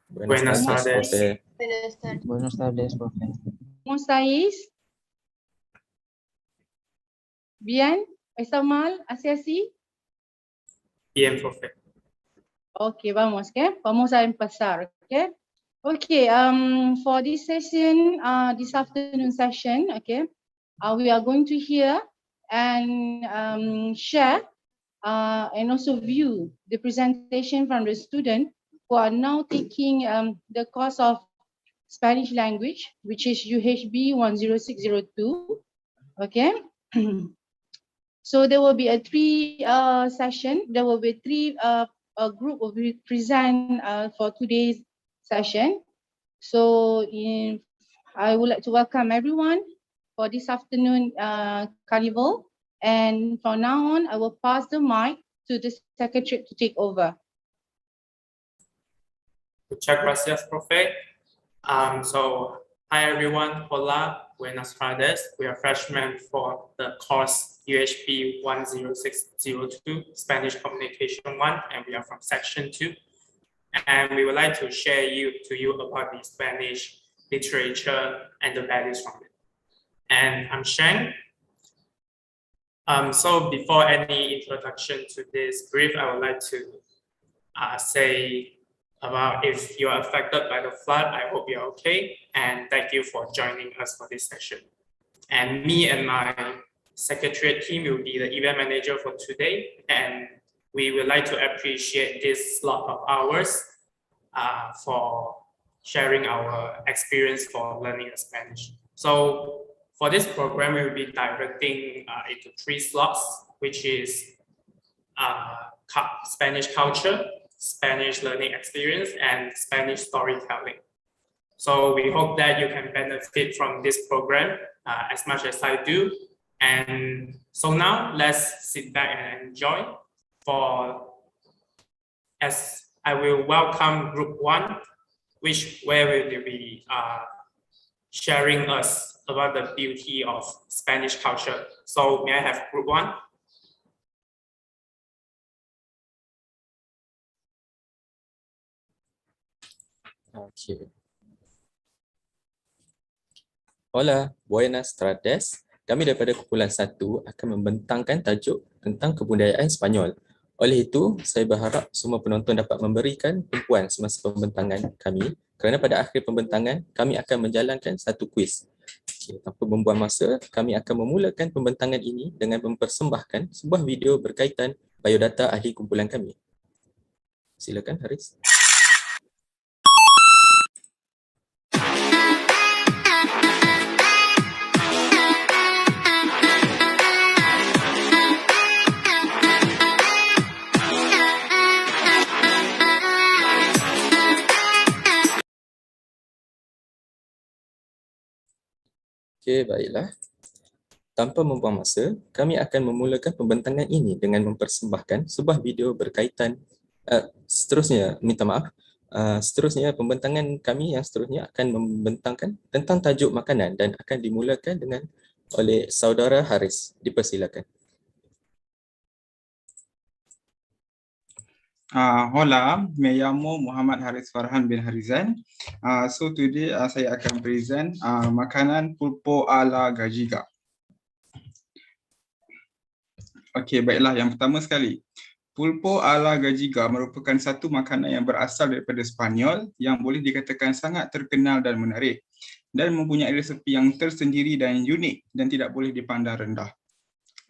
Buenas tardes, profe. Buenas tardes, profe. ¿Cómo estáis? ¿Bien? ¿Está mal? ¿Hace así? Bien, profe. Ok, vamos, ¿qué? Vamos a empezar, ¿ok? Okay, for this session, this afternoon session, okay, we are going to hear and share and also view the presentation from the student who are now taking the course of Spanish language, which is UHB 10602, okay? So there will be a three session. There will be three a group will be present for today's session. So I would like to welcome everyone for this afternoon carnival. And from now on, I will pass the mic to the secretary to take over. Muchas gracias, profe. So, hi everyone. Hola, buenas tardes. We are freshmen for the course UHB 10602, Spanish Communication 1, and we are from section 2. And we would like to share to you about the Spanish literature and the values from it. And I'm Sheng. So before any introduction to this brief, I would like to say about if you are affected by the flood, I hope you're okay. And thank you for joining us for this session. And me and my secretariat team will be the event manager for today. And we would like to appreciate this slot of ours for sharing our experience for learning Spanish. So for this program, we will be directing into 3 slots, which is Spanish culture, Spanish learning experience, and Spanish storytelling. So we hope that you can benefit from this program as much as I do. And so now let's sit back and enjoy as I will welcome group 1, where we will be sharing us about the beauty of Spanish culture. So may I have group 1? Okay. Hola, buenas tardes. Kami daripada kumpulan 1 akan membentangkan tajuk tentang kebudayaan Spanyol. Oleh itu, saya berharap semua penonton dapat memberikan tumpuan semasa pembentangan kami kerana pada akhir pembentangan, kami akan menjalankan satu kuis. Okay, tanpa membuang masa, kami akan memulakan pembentangan ini dengan mempersembahkan sebuah video berkaitan biodata ahli kumpulan kami. Silakan, Haris. Okey, baiklah. Tanpa membuang masa, kami akan memulakan pembentangan ini dengan mempersembahkan sebuah video berkaitan seterusnya pembentangan kami yang seterusnya akan membentangkan tentang tajuk makanan dan akan dimulakan oleh saudara Haris. Dipersilakan. Hola, me llamo Muhammad Haris Farhan bin Harizan. So today saya akan present makanan pulpo ala gajiga. Okey, baiklah, yang pertama sekali. Pulpo ala gajiga merupakan satu makanan yang berasal daripada Spanyol yang boleh dikatakan sangat terkenal dan menarik dan mempunyai resepi yang tersendiri dan unik dan tidak boleh dipandang rendah.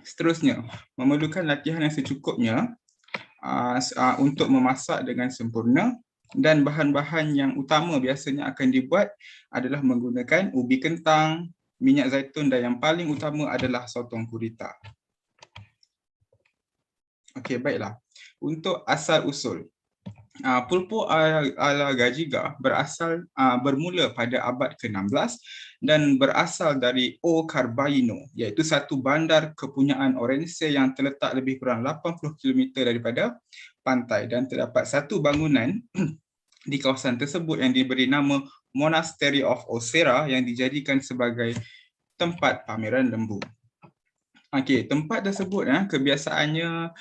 Seterusnya, memerlukan latihan yang secukupnya untuk memasak dengan sempurna dan bahan-bahan yang utama biasanya akan dibuat adalah menggunakan ubi kentang, minyak zaitun dan yang paling utama adalah sotong gurita. Okey, baiklah. Untuk asal usul, pulpo ala gajiga bermula pada abad ke-16 dan berasal dari O Carbalino, iaitu satu bandar kepunyaan Orense yang terletak lebih kurang 80 km daripada pantai dan terdapat satu bangunan di kawasan tersebut yang diberi nama Monastery of Osera yang dijadikan sebagai tempat pameran lembu. Okey, tempat tersebut kebiasaannya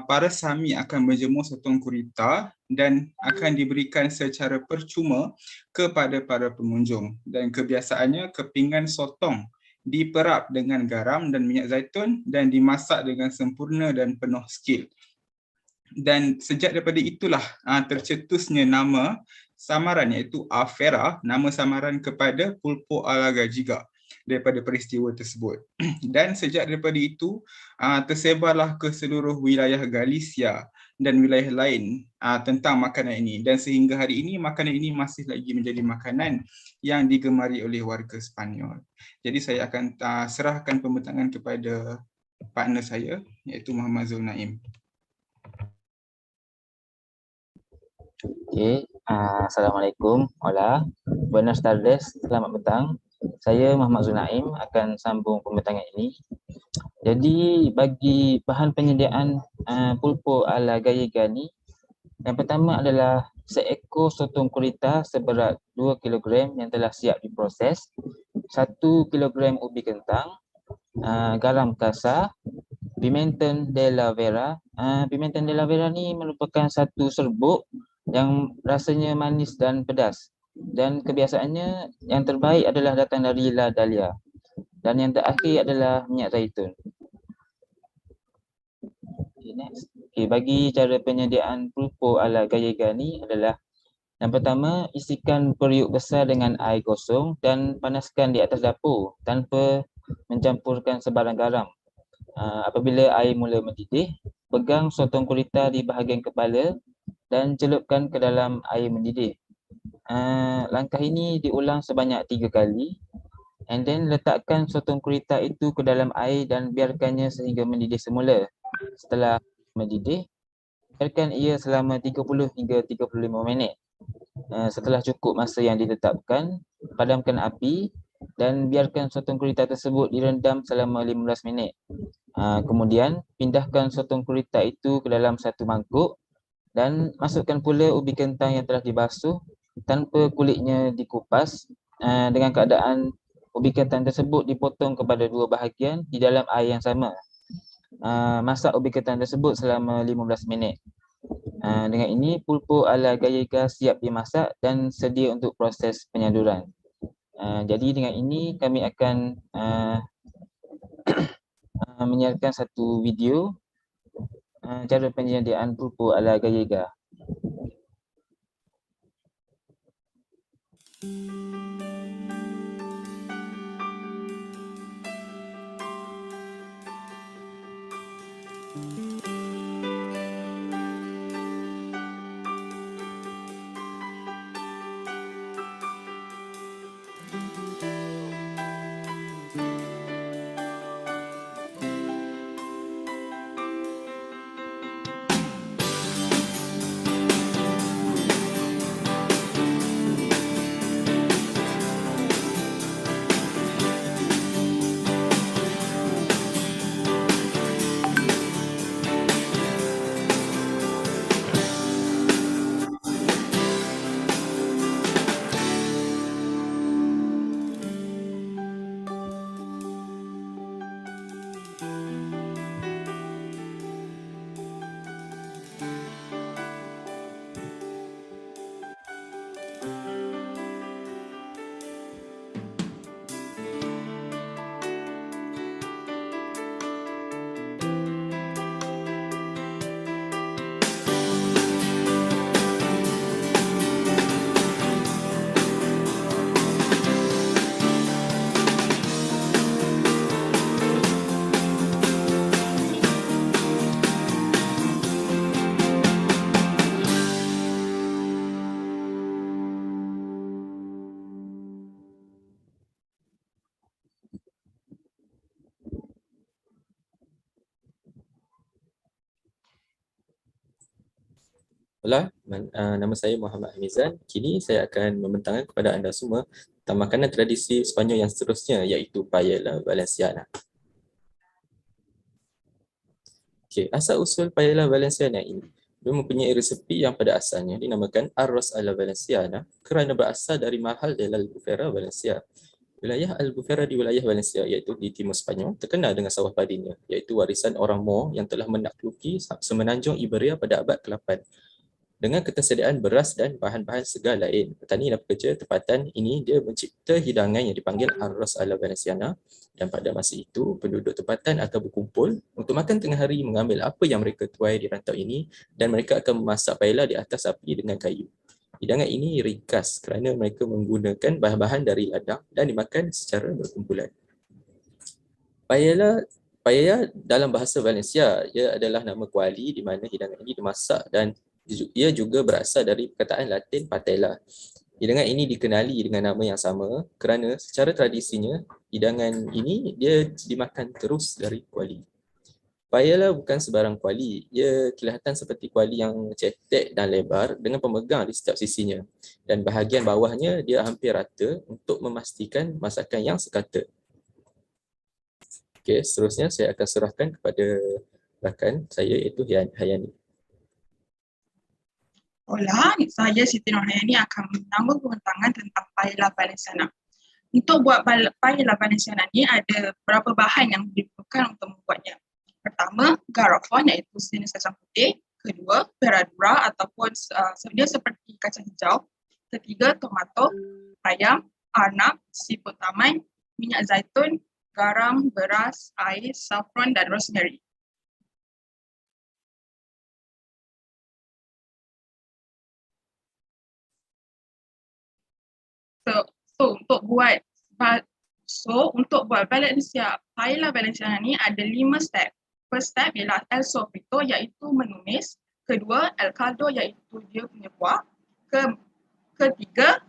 para Sami akan menjemur sotong gurita dan akan diberikan secara percuma kepada para pengunjung. Dan kebiasaannya kepingan sotong diperap dengan garam dan minyak zaitun dan dimasak dengan sempurna dan penuh skill. Dan sejak daripada itulah tercetusnya nama samaran iaitu Afera, nama samaran kepada pulpo ala gajiga daripada peristiwa tersebut. Dan sejak daripada itu tersebarlah ke seluruh wilayah Galicia dan wilayah lain tentang makanan ini, dan sehingga hari ini makanan ini masih lagi menjadi makanan yang digemari oleh warga Sepanyol. Jadi saya akan serahkan pembentangan kepada partner saya iaitu Muhammad Zulnaim. Okay. Assalamualaikum. Hola. Buenas tardes. Selamat petang. Saya Muhammad Zunaim akan sambung pembentangan ini. Jadi bagi bahan penyediaan pulpo ala gallega ni, yang pertama adalah seekor sotong gurita seberat 2 kg yang telah siap diproses, 1 kg ubi kentang, garam kasar, pimenton de la vera. Pimenton de la vera ni merupakan satu serbuk yang rasanya manis dan pedas, dan kebiasaannya yang terbaik adalah datang dari La Dahlia, dan yang terakhir adalah minyak zaitun. Okay, next. Okay, bagi cara penyediaan pulpo ala gallega ni adalah yang pertama, isikan periuk besar dengan air kosong dan panaskan di atas dapur tanpa mencampurkan sebarang garam. Apabila air mula mendidih, pegang sotong gurita di bahagian kepala dan celupkan ke dalam air mendidih. Langkah ini diulang sebanyak 3 kali, and then letakkan sotong gurita itu ke dalam air dan biarkannya sehingga mendidih semula. Setelah mendidih, biarkan ia selama 30 hingga 35 minit. Setelah cukup masa yang ditetapkan, padamkan api dan biarkan sotong gurita tersebut direndam selama 15 minit. Kemudian pindahkan sotong gurita itu ke dalam satu mangkuk dan masukkan pula ubi kentang yang telah dibasuh tanpa kulitnya dikupas, dengan keadaan ubi kentang tersebut dipotong kepada 2 bahagian di dalam air yang sama. Masak ubi kentang tersebut selama 15 minit. Dengan ini pulpo ala gallega siap dimasak dan sedia untuk proses penyaduran. Jadi dengan ini kami akan menyiarkan satu video cara penyediaan pulpo ala gallega. Hola, nama saya Muhammad Hamizan. Kini saya akan membentangkan kepada anda semua tentang makanan tradisi Sepanyol yang seterusnya, iaitu paella valenciana. Okay, asal-usul paella valenciana ini, dia mempunyai resepi yang pada asalnya dinamakan arroz ala valenciana kerana berasal dari mahal de la Albufera Valencia. Wilayah Albufera di wilayah Valencia iaitu di timur Spanyol terkenal dengan sawah padinya iaitu warisan orang Moor yang telah menaklukki semenanjung Iberia pada abad ke-8. Dengan ketersediaan beras dan bahan-bahan segar lain, petani dan pekerja tempatan ini dia mencipta hidangan yang dipanggil arroz a la valenciana, dan pada masa itu penduduk tempatan akan berkumpul untuk makan tengah hari mengambil apa yang mereka tuai di rantau ini dan mereka akan memasak paella di atas api dengan kayu. Hidangan ini ringkas kerana mereka menggunakan bahan-bahan dari ladang dan dimakan secara berkumpulan. Paella dalam bahasa Valencia ia adalah nama kuali di mana hidangan ini dimasak dan ia juga berasal dari perkataan Latin patella. Hidangan ini dikenali dengan nama yang sama kerana secara tradisinya hidangan ini dia dimakan terus dari kuali. Paella bukan sebarang kuali, ia kelihatan seperti kuali yang cetek dan lebar dengan pemegang di setiap sisinya dan bahagian bawahnya dia hampir rata untuk memastikan masakan yang sekata. Okey, seterusnya saya akan serahkan kepada rakan saya iaitu Hayani. Hola, saya Siti Nurhayani akan menambah pembentangan tentang paella valenciana. Untuk buat paella valenciana ni ada beberapa bahan yang diperlukan untuk membuatnya. Pertama, garofon iaitu jenis kacang putih. Kedua, peradura ataupun dia seperti kacang hijau. Ketiga, tomato, ayam, arnab, siput taman, minyak zaitun, garam, beras, air, saffron dan rosemary. Untuk buat paella valenciana ni ada 5 step. First step ialah el sofrito iaitu menumis. Kedua, el caldo iaitu dia punya kuah. Ketiga,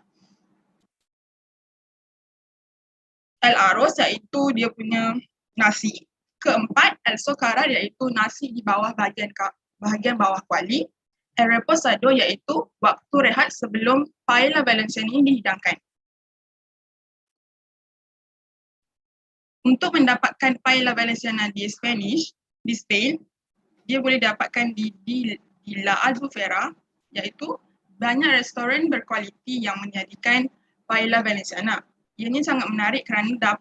el arroz iaitu dia punya nasi. Keempat, el socarrar iaitu nasi di bawah bahagian bawah kuali. El reposado iaitu waktu rehat sebelum paella valenciana ini dihidangkan. Untuk mendapatkan paella valenciana di Spain, dia boleh dapatkan di La Albufera, iaitu banyak restoran berkualiti yang menyajikan paella valenciana. Ianya sangat menarik kerana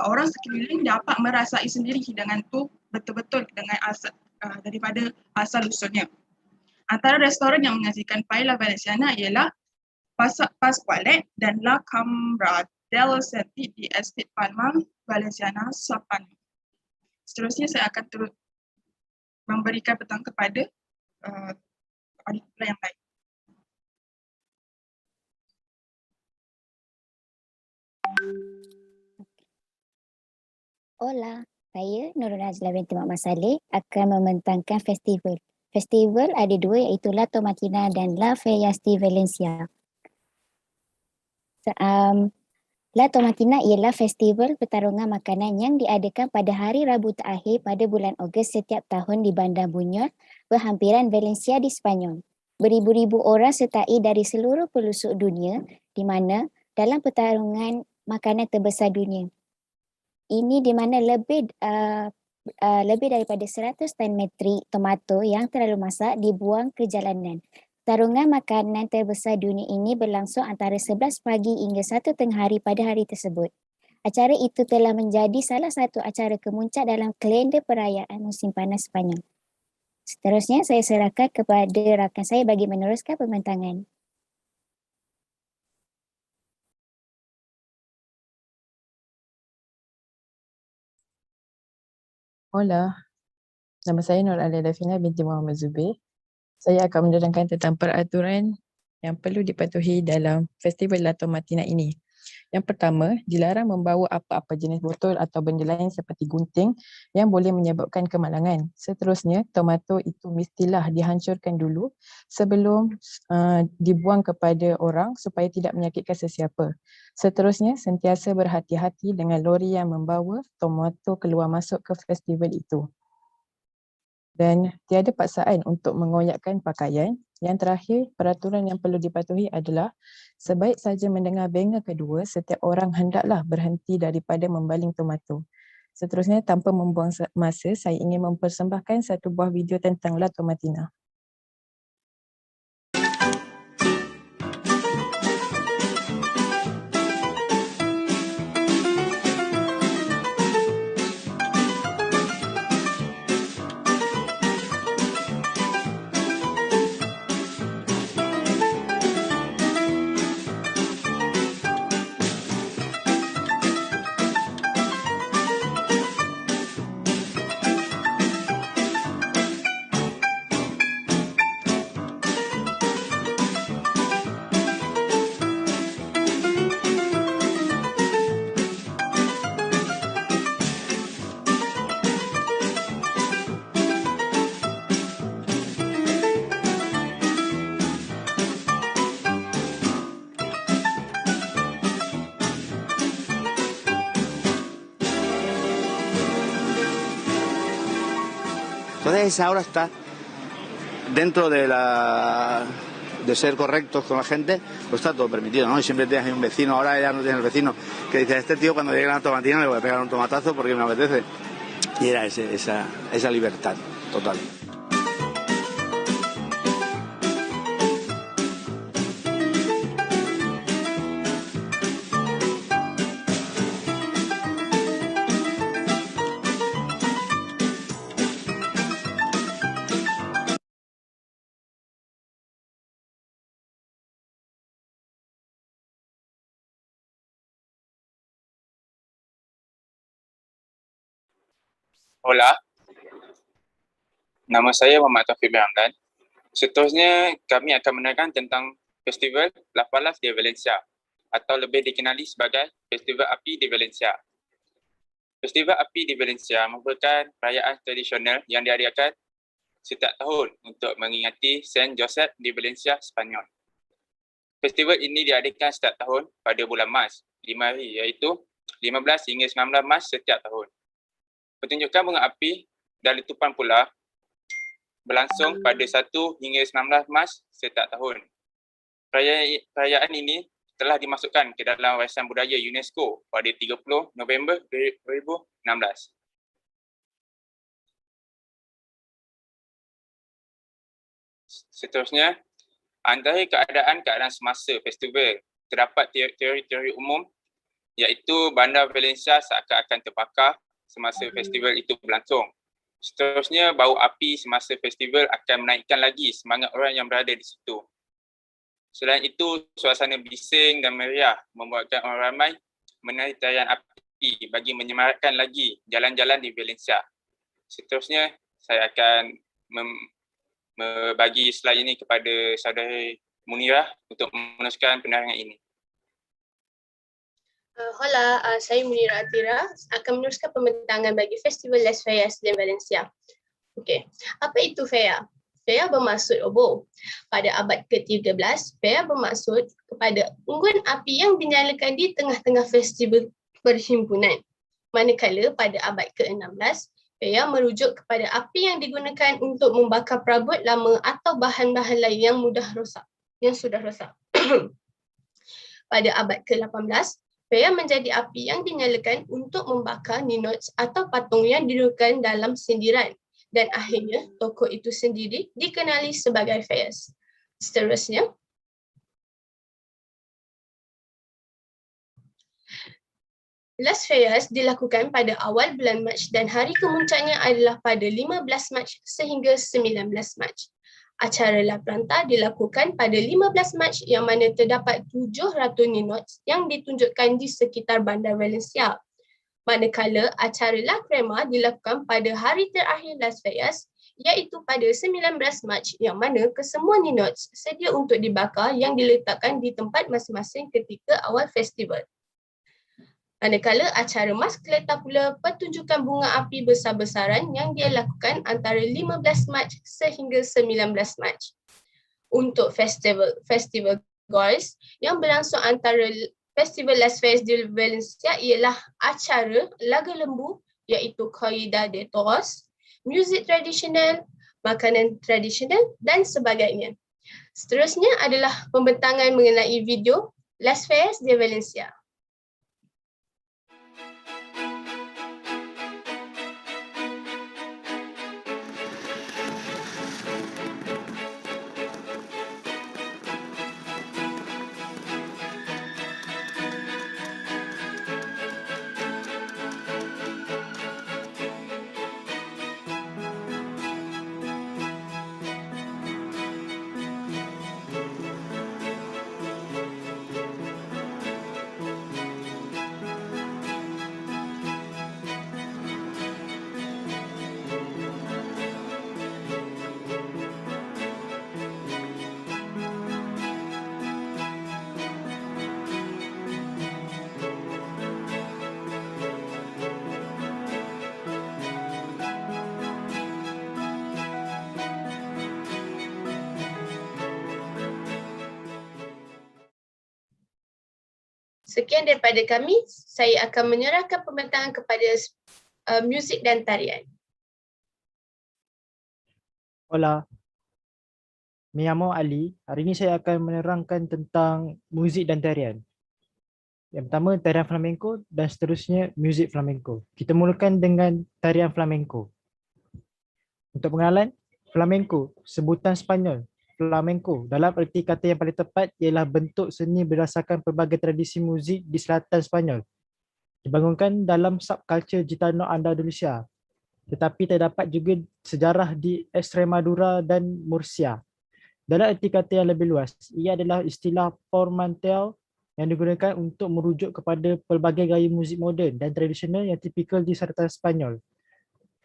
orang sekeliling dapat merasai sendiri hidangan tu betul-betul dengan daripada asal usulnya. Antara restoran yang menyajikan paella valenciana ialah Pasqualet dan La Cambra del Seti di Estate Palma, Valenciana, Spanyol. Seterusnya saya akan terus memberikan petang kepada adik yang lain. Hola, saya Nurul Najla binti Mak Masaleh akan membentangkan festival. Festival ada dua iaitu La Tomatina dan La Fiesta Valencia. La Tomatina ialah festival pertarungan makanan yang diadakan pada hari Rabu terakhir pada bulan Ogos setiap tahun di Bandar Buñol, berhampiran Valencia di Spanyol. Beribu-ribu orang sertai dari seluruh pelosok dunia di mana dalam pertarungan makanan terbesar dunia. Ini di mana lebih daripada 100 tan metrik tomato yang terlalu masak dibuang ke jalanan. Pertarungan makanan terbesar dunia ini berlangsung antara 11 pagi hingga 1 tengah hari pada hari tersebut. Acara itu telah menjadi salah satu acara kemuncak dalam kalender perayaan musim panas Spanyol. Seterusnya saya serahkan kepada rakan saya bagi meneruskan pembentangan. Hola, nama saya Nur Alia Dafina binti Muhammad Zubir. Saya akan menerangkan tentang peraturan yang perlu dipatuhi dalam Festival La Tomatina ini. Yang pertama, dilarang membawa apa-apa jenis botol atau benda lain seperti gunting yang boleh menyebabkan kemalangan. Seterusnya, tomato itu mestilah dihancurkan dulu sebelum dibuang kepada orang supaya tidak menyakitkan sesiapa. Seterusnya, sentiasa berhati-hati dengan lori yang membawa tomato keluar masuk ke festival itu. Dan tiada paksaan untuk mengoyakkan pakaian. Yang terakhir, peraturan yang perlu dipatuhi adalah sebaik saja mendengar benga kedua, setiap orang hendaklah berhenti daripada membaling tomato. Seterusnya, tanpa membuang masa, saya ingin mempersembahkan satu buah video tentang La Tomatina. Entonces esa hora está dentro de ser correctos con la gente, pues está todo permitido, ¿no? Y siempre tienes ahí un vecino, ahora ya no tienes el vecino, que dice, este tío cuando llegue a la tomatina le voy a pegar un tomatazo porque me apetece. Y era esa libertad total. Hola, nama saya Muhammad Taufik bin Hamdan. Seterusnya, kami akan menerangkan tentang Festival Las Palas de Valencia atau lebih dikenali sebagai Festival Api di Valencia. Festival Api di Valencia merupakan perayaan tradisional yang diadakan setiap tahun untuk mengingati Saint Joseph di Valencia, Spanyol. Festival ini diadakan setiap tahun pada bulan Mac, 5 hari iaitu 15 hingga 19 Mac setiap tahun. Pertunjukan bunga api dan letupan pula berlangsung pada 1 hingga 19 Mac setiap tahun. Perayaan ini telah dimasukkan ke dalam warisan budaya UNESCO pada 30 November 2016. Seterusnya, antara keadaan semasa festival terdapat teori-teori umum iaitu bandar Valencia seakan-akan terbakar semasa festival itu berlangsung. Seterusnya, bau api semasa festival akan menaikkan lagi semangat orang yang berada di situ. Selain itu, suasana bising dan meriah membuatkan orang ramai menari tarian api bagi menyemarakkan lagi jalan-jalan di Valencia. Seterusnya, saya akan membagi slide ini kepada saudari Munirah untuk meneruskan penerangan ini. Hola, saya Munira Atira akan meneruskan pembentangan bagi Festival Las Fallas de Valencia. Okey, apa itu Faya? Faya bermaksud obor. Pada abad ke-13, Faya bermaksud kepada unggun api yang dinyalakan di tengah-tengah festival perhimpunan. Manakala pada abad ke-16, Faya merujuk kepada api yang digunakan untuk membakar perabot lama atau bahan-bahan lain yang sudah rosak. Pada abad ke-18, Faya menjadi api yang dinyalakan untuk membakar ninots atau patung yang didudukan dalam sindiran dan akhirnya tokoh itu sendiri dikenali sebagai Fayas. Seterusnya, Las Fallas dilakukan pada awal bulan Mac dan hari kemuncaknya adalah pada 15 Mac sehingga 19 Mac. Acara La Planta dilakukan pada 15 Mac yang mana terdapat 700 ninots yang ditunjukkan di sekitar bandar Valencia. Manakala acara La Crema dilakukan pada hari terakhir Las Fallas iaitu pada 19 Mac yang mana kesemua ninots sedia untuk dibakar yang diletakkan di tempat masing-masing ketika awal festival. Manakala acara Maskleta pula pertunjukan bunga api besar-besaran yang dia lakukan antara 15 Mac sehingga 19 Mac. Untuk festival Gois yang berlangsung antara Festival Las Fallas de Valencia ialah acara laga lembu iaitu Corrida de Toros, muzik tradisional, makanan tradisional dan sebagainya. Seterusnya adalah pembentangan mengenai video Las Fallas de Valencia. Sekian daripada kami, saya akan menyerahkan pembentangan kepada muzik dan tarian. Hola, me llamo Ali. Hari ini saya akan menerangkan tentang muzik dan tarian. Yang pertama, tarian flamenco dan seterusnya muzik flamenco. Kita mulakan dengan tarian flamenco. Untuk pengenalan, flamenco, sebutan Sepanyol, flamenco dalam erti kata yang paling tepat ialah bentuk seni berdasarkan pelbagai tradisi muzik di selatan Sepanyol. Dibangunkan dalam subkultur Gitano Andalusia, tetapi terdapat juga sejarah di Extremadura dan Murcia. Dalam erti kata yang lebih luas, ia adalah istilah portmanteau yang digunakan untuk merujuk kepada pelbagai gaya muzik moden dan tradisional yang tipikal di selatan Sepanyol.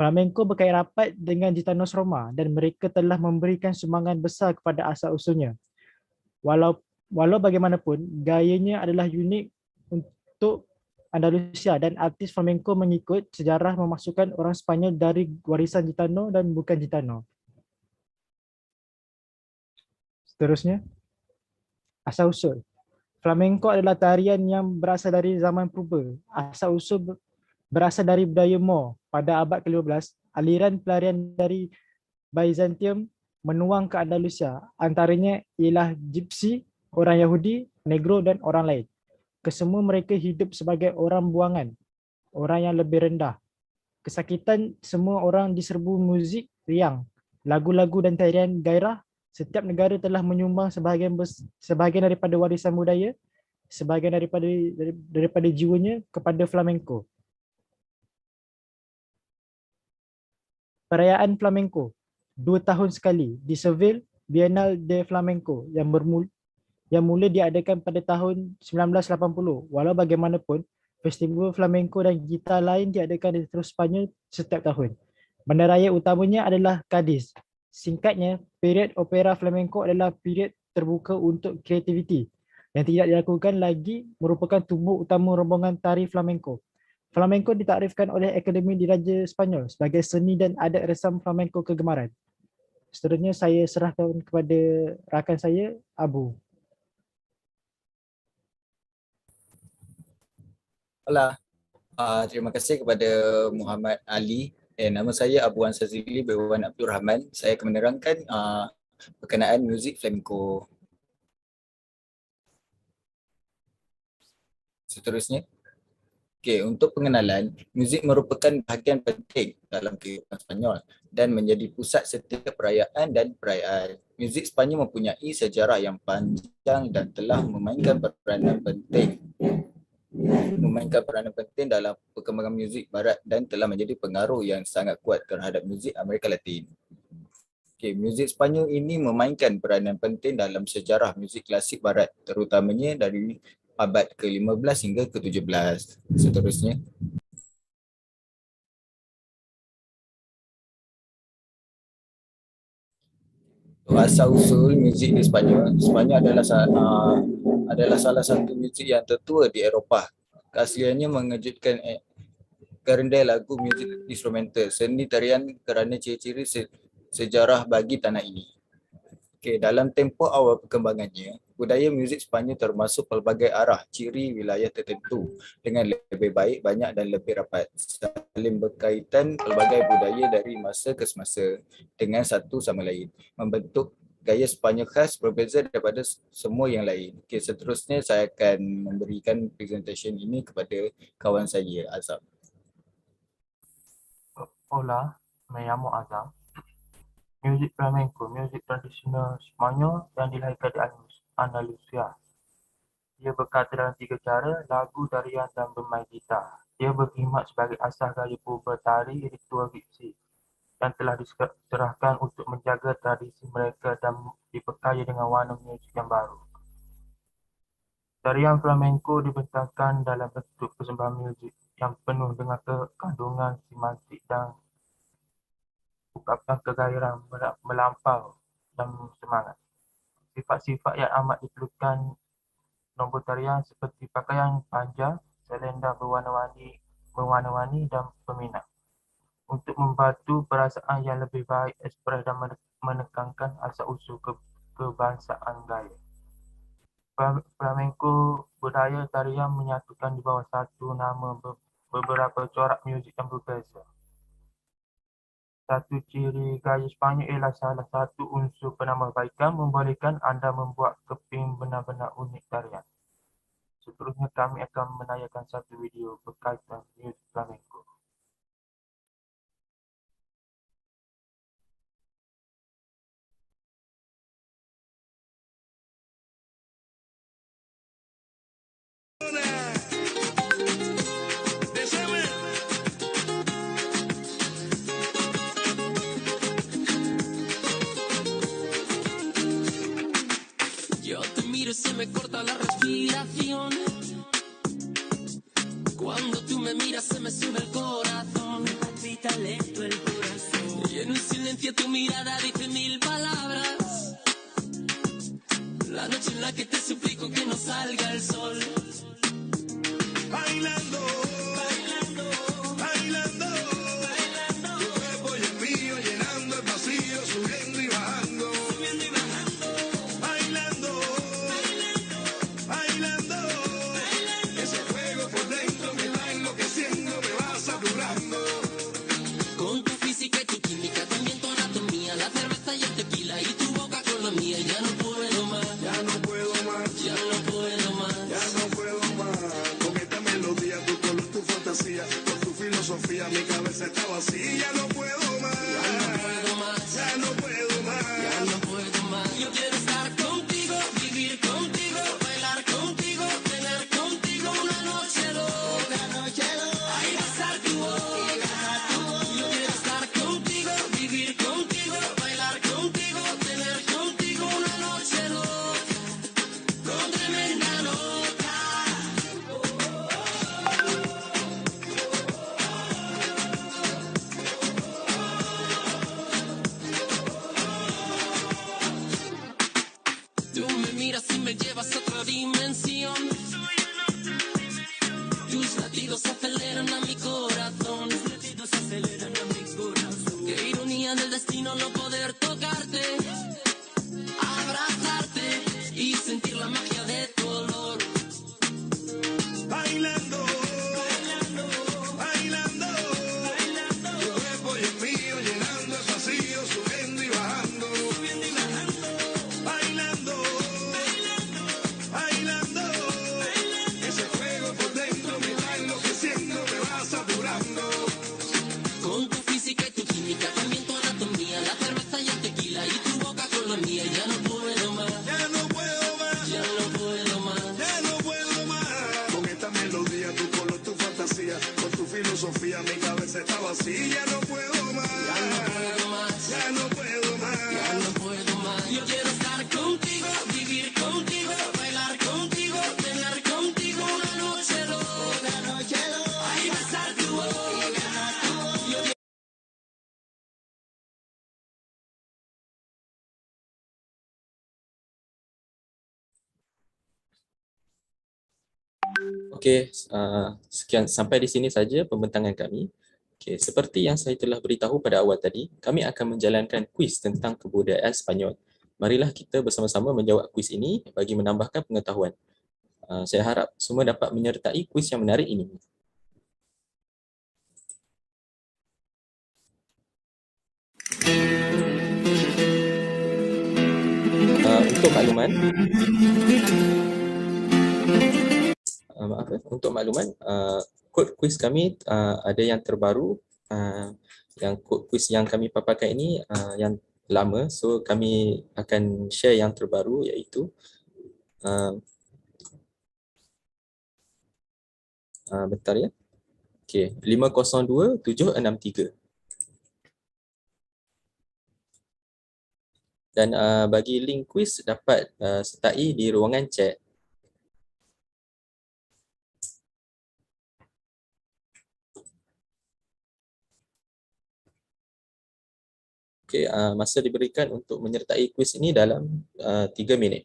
Flamenco berkait rapat dengan Gitanos Roma dan mereka telah memberikan sumbangan besar kepada asal-usulnya. Walau bagaimanapun, gayanya adalah unik untuk Andalusia dan artis flamenco mengikut sejarah memasukkan orang Sepanyol dari warisan Gitano dan bukan Gitano. Seterusnya, asal-usul. Flamenco adalah tarian yang berasal dari zaman purba. Asal-usul berasal dari budaya Moor. Pada abad ke-15, aliran pelarian dari Byzantium menuang ke Andalusia. Antaranya ialah Gypsy, orang Yahudi, Negro dan orang lain. Kesemua mereka hidup sebagai orang buangan, orang yang lebih rendah. Kesakitan semua orang diserbu muzik riang, lagu-lagu dan tarian gairah. Setiap negara telah menyumbang sebahagian daripada warisan budaya, sebahagian daripada jiwanya kepada flamenco. Perayaan flamenco 2 tahun sekali di Seville Bienal de Flamenco yang mula diadakan pada tahun 1980. Walau bagaimanapun, festival flamenco dan gitar lain diadakan di seluruh Sepanyol setiap tahun. Bandaraya utamanya adalah Cadiz. Singkatnya, period opera flamenco adalah period terbuka untuk kreativiti yang tidak dilakukan lagi merupakan tubuh utama rombongan tari flamenco. Flamenco ditakrifkan oleh Akademi Diraja Sepanyol sebagai seni dan adat resam flamenco kegemaran. Seterusnya saya serahkan kepada rakan saya, Abu. Hola, terima kasih kepada Muhammad Ali. Nama saya Abu Ansazili Bewan Abdul Rahman. Saya akan menerangkan berkenaan muzik flamenco. Seterusnya, untuk pengenalan, muzik merupakan bahagian penting dalam kehidupan Sepanyol dan menjadi pusat setiap perayaan dan perayaan. Muzik Sepanyol mempunyai sejarah yang panjang dan telah memainkan peranan penting dalam perkembangan muzik barat dan telah menjadi pengaruh yang sangat kuat terhadap muzik Amerika Latin. Muzik Sepanyol ini memainkan peranan penting dalam sejarah muzik klasik barat, terutamanya dari abad ke-15 hingga ke-17. Seterusnya, asal-usul muzik di Sepanyol. Sepanyol adalah salah satu muzik yang tertua di Eropah. Keasliannya mengejutkan kerana lagu muzik instrumental, seni tarian kerana ciri-ciri sejarah bagi tanah ini. Dalam tempoh awal perkembangannya, budaya muzik Sepanyol termasuk pelbagai arah, ciri wilayah tertentu dengan lebih baik, banyak dan lebih rapat, saling berkaitan pelbagai budaya dari masa ke semasa dengan satu sama lain, membentuk gaya Sepanyol khas berbeza daripada semua yang lain. Seterusnya saya akan memberikan presentation ini kepada kawan saya, Azam. Hola, me llamo Azam. Muzik flamenco, muzik tradisional Sepanyol yang dilahirkan di Andalusia. Dia berkata dalam 3 cara, lagu, tarian dan bermain gitar. Dia berkhidmat sebagai asas gaya purba tari ritual Gypsy dan telah diserahkan untuk menjaga tradisi mereka dan diperkaya dengan warna muzik yang baru. Tarian flamenco dibentangkan dalam bentuk persembahan muzik yang penuh dengan kandungan semantik dan ungkapan kegairan melampau dan semangat. Sifat-sifat yang amat diperlukan nombor tarian seperti pakaian panjang, selendang berwarna-warni dan peminat untuk membantu perasaan yang lebih baik ekspres dan menekankan asal-usul kebangsaan gaya. Flamenco budaya tarian menyatukan di bawah satu nama beberapa corak muzik yang berbeza. Satu ciri gaya Sepanyol ialah salah satu unsur penambahbaikan membolehkan anda membuat keping benar-benar unik tarian. Seterusnya kami akan menayangkan satu video berkaitan muzik flamenco. Yo te miro y se me corta la respiración. Cuando tú me miras se me sube el corazón. Me palpita lento el corazón. Y en un silencio tu mirada dice mil palabras. La noche en la que te suplico que no salga el sol. Bailando, bailando, bailando, bailando. Tu cuerpo y el mío llenando el vacío, subiendo y bajando. Subiendo y bajando. Bailando, bailando, bailando, bailando. Ese fuego por dentro me va enloqueciendo, me va saturando. Con tu física y tu química, también tu anatomía, la cerveza y el tequila y tu boca con la mía. Ya no puedo más, Ya no puedo más, ya no puedo más. ya no puedo más. Con esta melodía, tu color, tu fantasía, con tu filosofía, mi cabeza está vacía. Ya no puedo más, Ya no puedo más, ya no puedo más. ya no puedo más. Yo quiero estar contigo, vivir contigo, bailar contigo, tener contigo una noche loca, ay, besar tu boca. Yo quiero estar contigo, vivir contigo, bailar contigo, tener contigo una noche loca, con tremenda nota. Tú me miras y me llevas a otra dimensión. Tus latidos aceleran a mi corazón. Tus latidos aceleran a mi corazón. Qué ironía del destino no poder tocarte, abrazarte y sentir la magia de tu olor. Bailando, bailando, bailando, bailando. Tu cuerpo y el mío llenando el vacío, subiendo y bajando, subiendo y bajando. Bailando, bailando, bailando, bailando. Ese fuego por dentro me va enloqueciendo, me va saturando. Con tu física y tu química, también tu anatomía, la cerveza y el tequila y tu boca con la mía. Ya no puedo más, Ya no puedo más, ya no puedo más. ya no puedo más. Con esta melodía, tu color, tu fantasía, con tu filosofía, mi cabeza está vacía. Ya no puedo más, Ya no puedo más, ya no puedo más. ya no puedo más. Yo quiero estar contigo, vivir contigo, bailar contigo, tener contigo una noche loca, ay, besar tu boca. Yo Okey, sekian sampai di sini saja pembentangan kami. Okey, seperti yang saya telah beritahu pada awal tadi, kami akan menjalankan kuis tentang kebudayaan Sepanyol. Marilah kita bersama-sama menjawab kuis ini bagi menambahkan pengetahuan. Saya harap semua dapat menyertai kuis yang menarik ini. Untuk makluman, untuk makluman, kod kuis kami ada yang terbaru, yang kod kuis yang kami paparkan ini yang lama, so kami akan share yang terbaru, iaitu bentar ya. Okey, 502763. Dan bagi link kuis dapat sertai di ruangan chat. Okey, masa diberikan untuk menyertai kuis ini dalam 3 minit.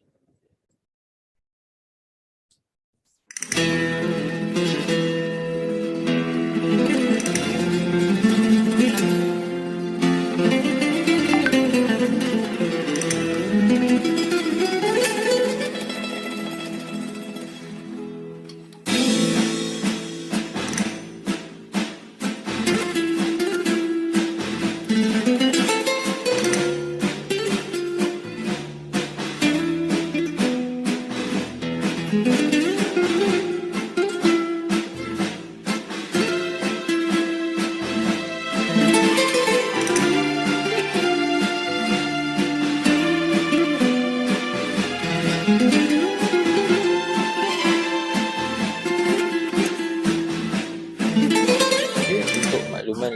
Makluman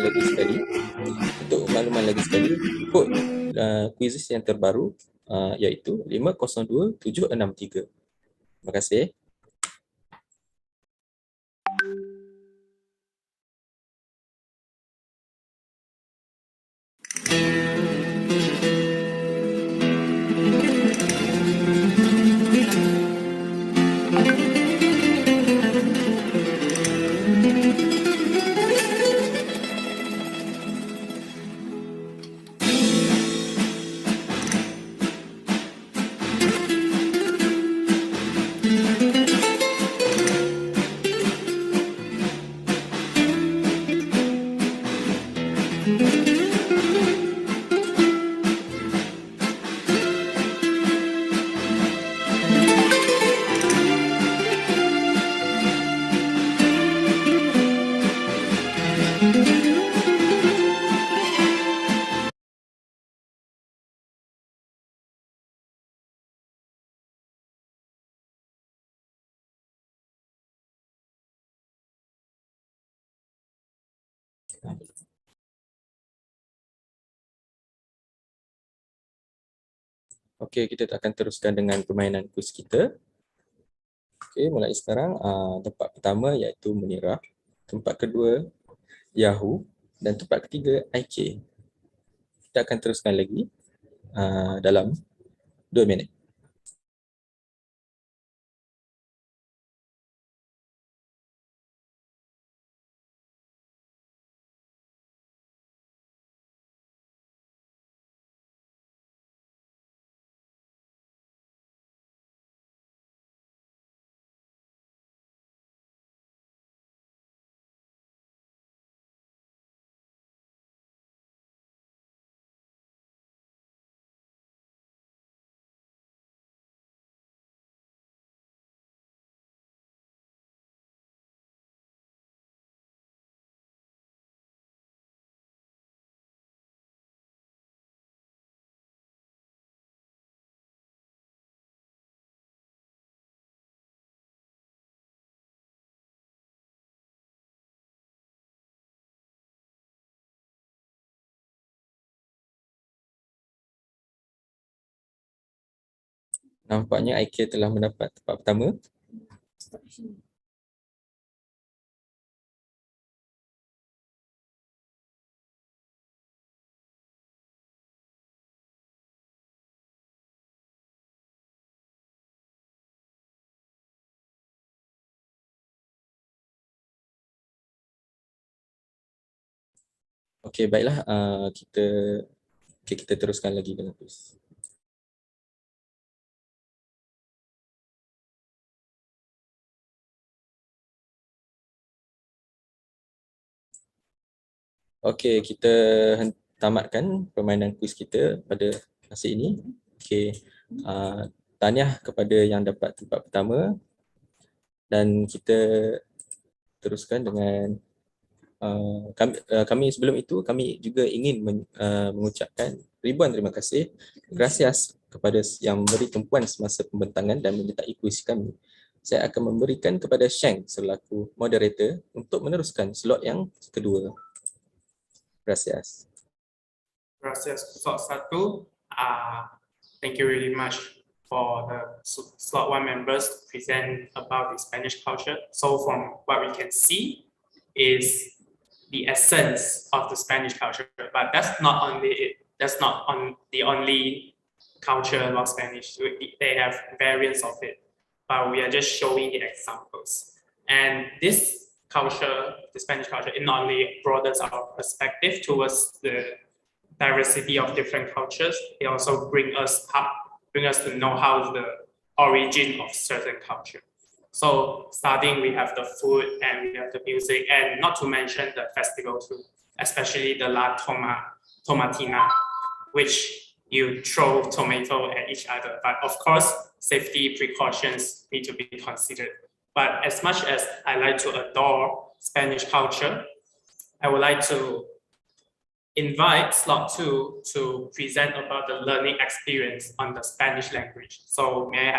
lagi sekali, kod kuisis yang terbaru iaitu 502763. Terima kasih. Okey, kita akan teruskan dengan permainan kuis kita. Okey, mulai sekarang tempat pertama iaitu menirah, tempat kedua Yahoo dan tempat ketiga IK. Kita akan teruskan lagi dalam 2 minit. Nampaknya IK telah mendapat tempat pertama. Okey, baiklah, kita teruskan lagi dengan kuis. Okey, kita tamatkan permainan kuis kita pada masa ini. Okey, tahniah kepada yang dapat tempat pertama dan kita teruskan dengan kami sebelum itu kami juga ingin mengucapkan ribuan terima kasih, gracias kepada yang memberi tumpuan semasa pembentangan dan menyertai kuis kami. Saya akan memberikan kepada Sheng selaku moderator untuk meneruskan slot yang kedua. Gracias. Gracias, slot 1. Thank you really much for the slot 1 members to present about the Spanish culture. So from what we can see is the essence of the Spanish culture, but that's not only it. That's not the only culture about Spanish. They have variants of it, but we are just showing the examples. And this culture, the Spanish culture, it not only broadens our perspective towards the diversity of different cultures, it also bring us to know how the origin of certain culture. So starting, we have the food and we have the music, and not to mention the festival too, especially the La Tomatina, which you throw tomato at each other. But of course, safety precautions need to be considered. But as much as I like to adore Spanish culture, I would like to invite slot 2 to present about the learning experience on the Spanish language. So may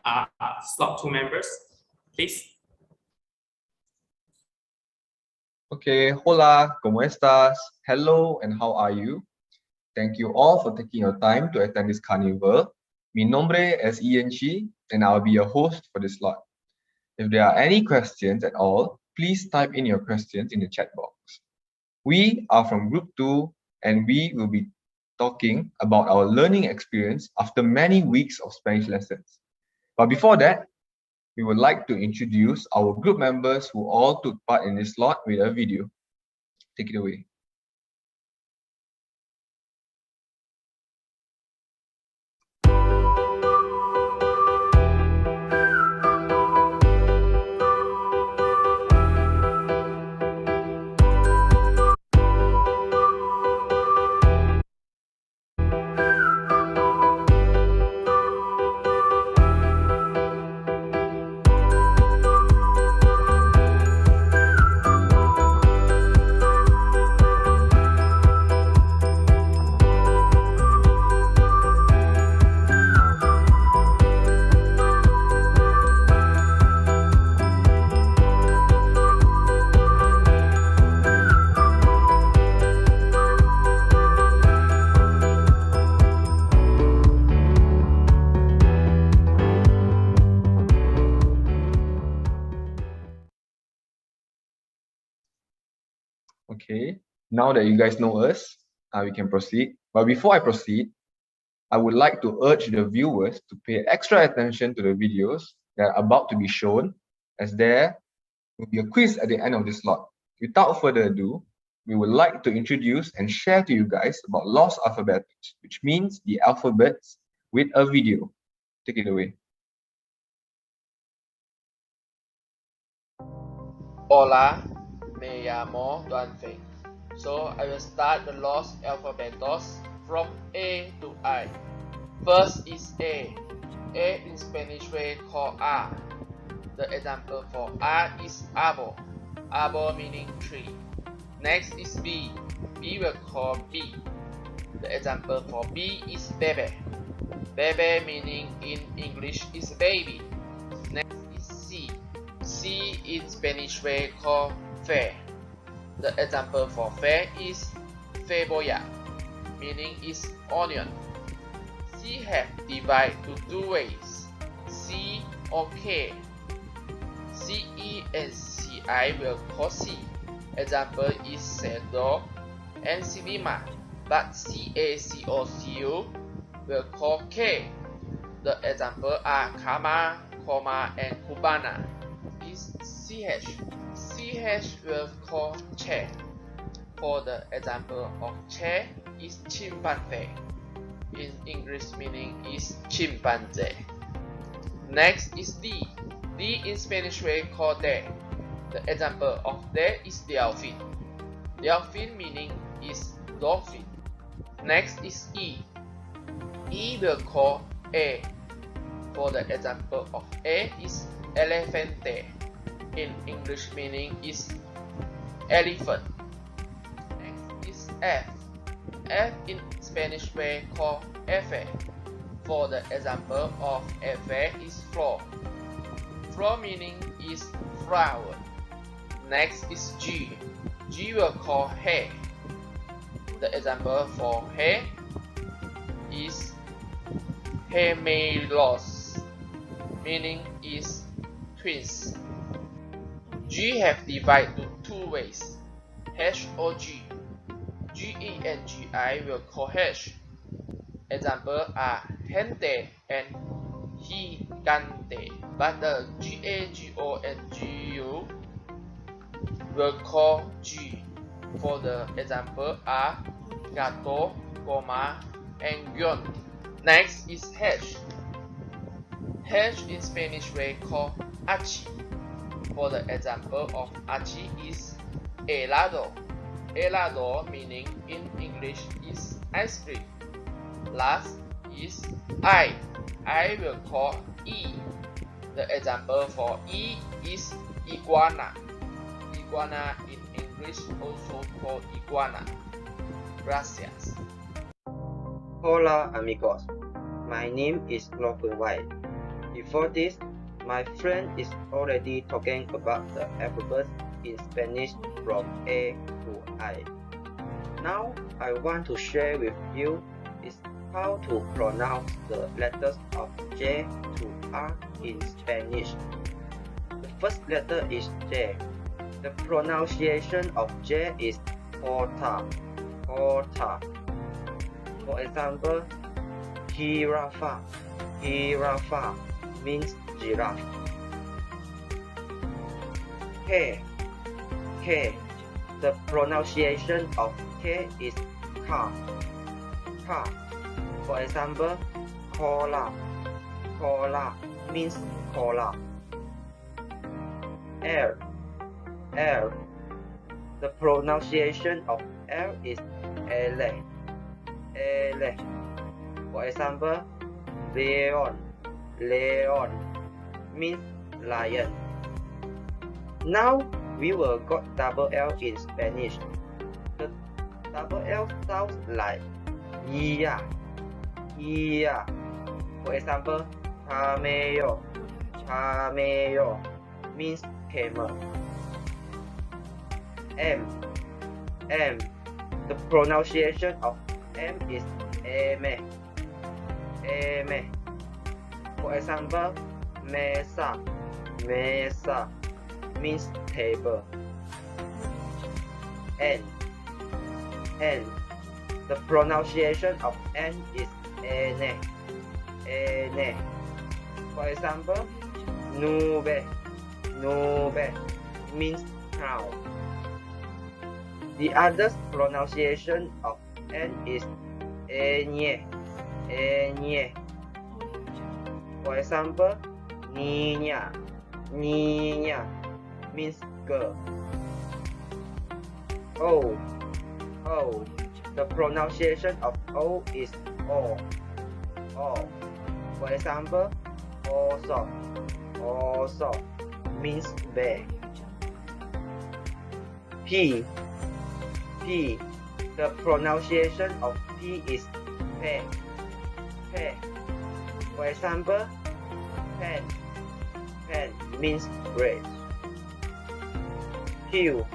I have slot 2 members, please? Okay, hola, ¿cómo estás? Hello, and how are you? Thank you all for taking your time to attend this carnival. Mi nombre es Ian Chi, and I'll be your host for this slot. If there are any questions at all, please type in your questions in the chat box. We are from Group 2, and we will be talking about our learning experience after many weeks of Spanish lessons. But before that, we would like to introduce our group members who all took part in this slot with a video. Take it away. Okay, now that you guys know us, we can proceed. But before I proceed, I would like to urge the viewers to pay extra attention to the videos that are about to be shown, as there will be a quiz at the end of this slot. Without further ado, we would like to introduce and share to you guys about Los Alphabetos, which means the alphabets, with a video. Take it away. Hola, me llamo Duanfeng. So I will start the Los Alphabetos from A to I. First is A. A in Spanish we call R. The example for R is arbor. Arbor meaning tree. Next is B. B will call B. The example for B is bebe. Bebe meaning in English is baby. Next is C. C in Spanish we call fe. The example for fe is cebolla, meaning is onion. C have divided to two ways, C or K. CE and CI will call C. Example is cerdo and cinema, but CACOCU will call K. The example are cama, coma, and cubana. Is CH. CH will call chair. For the example of chair is chimpanzee. In English meaning is chimpanzee. Next is D. D in Spanish we call de. The example of de is delphin. Delphin meaning is dolphin. Next is E. E will call A. For the example of A is elefante. In English meaning is elephant. Next is F. F in Spanish we call efe. For the example of efe is floor. Floor meaning is flower. Next is G. G will call hair. The example for hair is gemelos, meaning is twins. G have divided to two ways, H or G. GE and GI will call H. Example are gente and gigante, but the GA, GO, and GU will call G. For the example are gato, goma, and guion. Next is H. H in Spanish we call achi. For the example of achi is helado. Helado meaning in English is ice cream. Last is I. I will call E. The example for E is iguana. Iguana in English also called iguana. Gracias. Hola amigos, my name is Logan White. Before this, my friend is already talking about the alphabet in Spanish from A to I. Now I want to share with you is how to pronounce the letters of J to R in Spanish. The first letter is J. The pronunciation of J is Horta. Horta. For example, Girafa. Girafa means giraffe. K. K. The pronunciation of K is Ka. Ka. For example, Cola. Cola means cola. L. L. The pronunciation of L is Ele. Ele. For example, Leon. Leon means lion. Now we will got double L in Spanish. The double L sounds like ia. Ia. For example, camello. Camello means camel. M. M. The pronunciation of M is eme. Eme. For example, mesa. Mesa means table. N. N. The pronunciation of N is ene. Ene. For example, nube. Nube means cloud. The other pronunciation of N is enye. Enye. For example, niña. Niña means girl. O. O. The pronunciation of O is O. O. For example, oso. Oso means bear. P. P. The pronunciation of P is pe. Pe. For example, pen. Pen means bread. Q.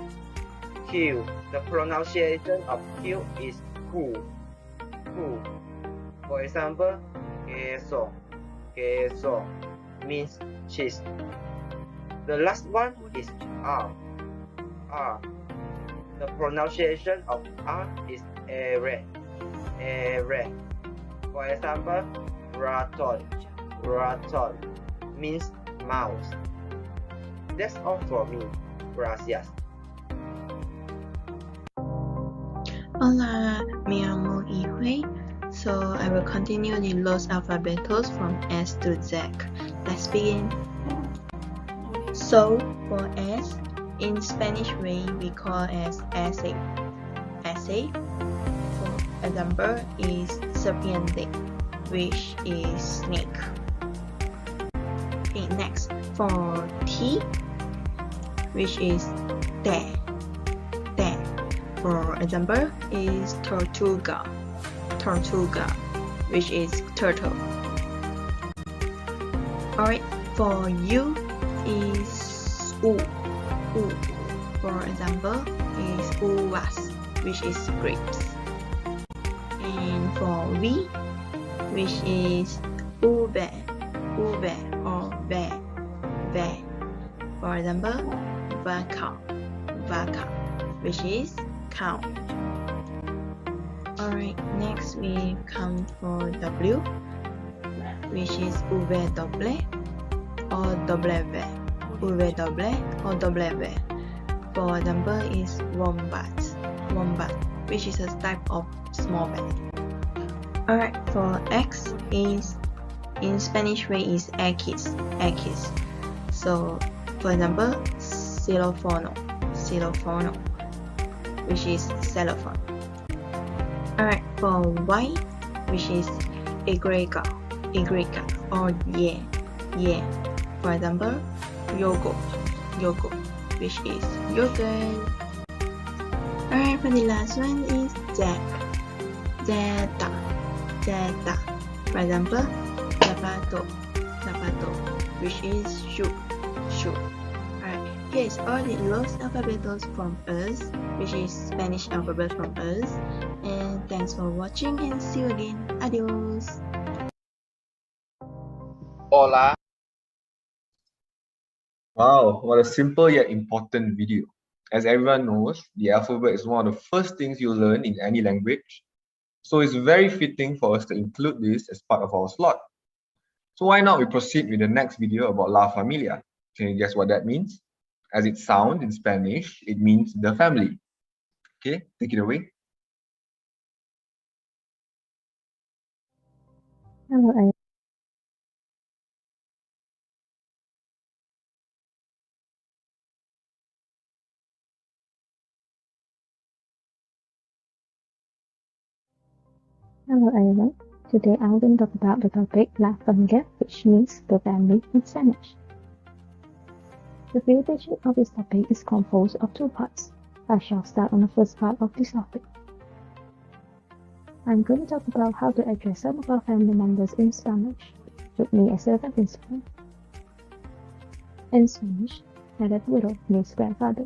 Q. The pronunciation of Q is ku. Ku. For example, queso. Queso means cheese. The last one is R. R. The pronunciation of R is ere. Ere. For example, raton. Raton means mouse. That's all for me. Gracias. Hola, me llamo Yihui. So I will continue the Los Alfabetos from S to Z. Let's begin. So for S, in Spanish way we call as ese. Ese, for example, is serpiente, which is snake. Okay, next for T, which is te. Te, for example, is tortuga. Tortuga, which is turtle. Alright, for U is U. U. For example, is uvas, which is grapes. And for V, which is ube. Ube or ve. Ve. For example, vaca. Vaca, which is cow. Alright, next we come for W, which is W or W. W or W. For example, is wombat. Wombat, which is a type of small bat. Alright, for X is in Spanish way is X. X. So for example, xylophone. Xylophone, which is xylophone. Alright, for Y, which is egregor. or ye. For example, yogurt, which is yogurt. Alright, for the last one is zeta. For example, zapato, which is shoe. Alright, here is all the Los Alphabetos from us, which is Spanish alphabet from us. And thanks for watching and see you again. Adios. Hola. Wow, what a simple yet important video. As everyone knows, the alphabet is one of the first things you learn in any language. So it's very fitting for us to include this as part of our slot. So why not we proceed with the next video about La Familia? Can you guess what that means? As it sounds in Spanish, it means the family. Okay, take it away. Hello everyone, today I'm going to talk about the topic La Familia, which means the family in Spanish. The presentation of this topic is composed of two parts. I shall start on the first part of this topic. I'm going to talk about how to address some of our family members in Spanish, with me as a reference point. In Spanish, el abuelo means grandfather,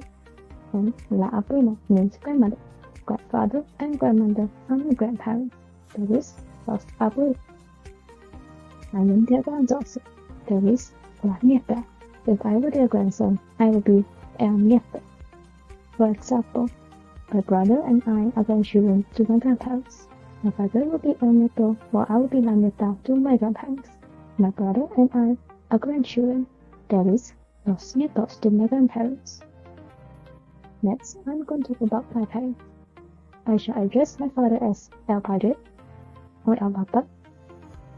and la abuela means grandmother. Grandfather and grandmother are my grandparents. There is los abuelos. I am their granddaughter. There is la nieta. If I were their grandson, I would be el nieto. For example, my brother and I are grandchildren to my grandparents. My father will be el nieto, while I will be la nieta to my grandparents. My brother and I are grandchildren. There is los nietos to my grandparents. Next, I'm going to talk about my parents. I shall address my father as el padre or el papa,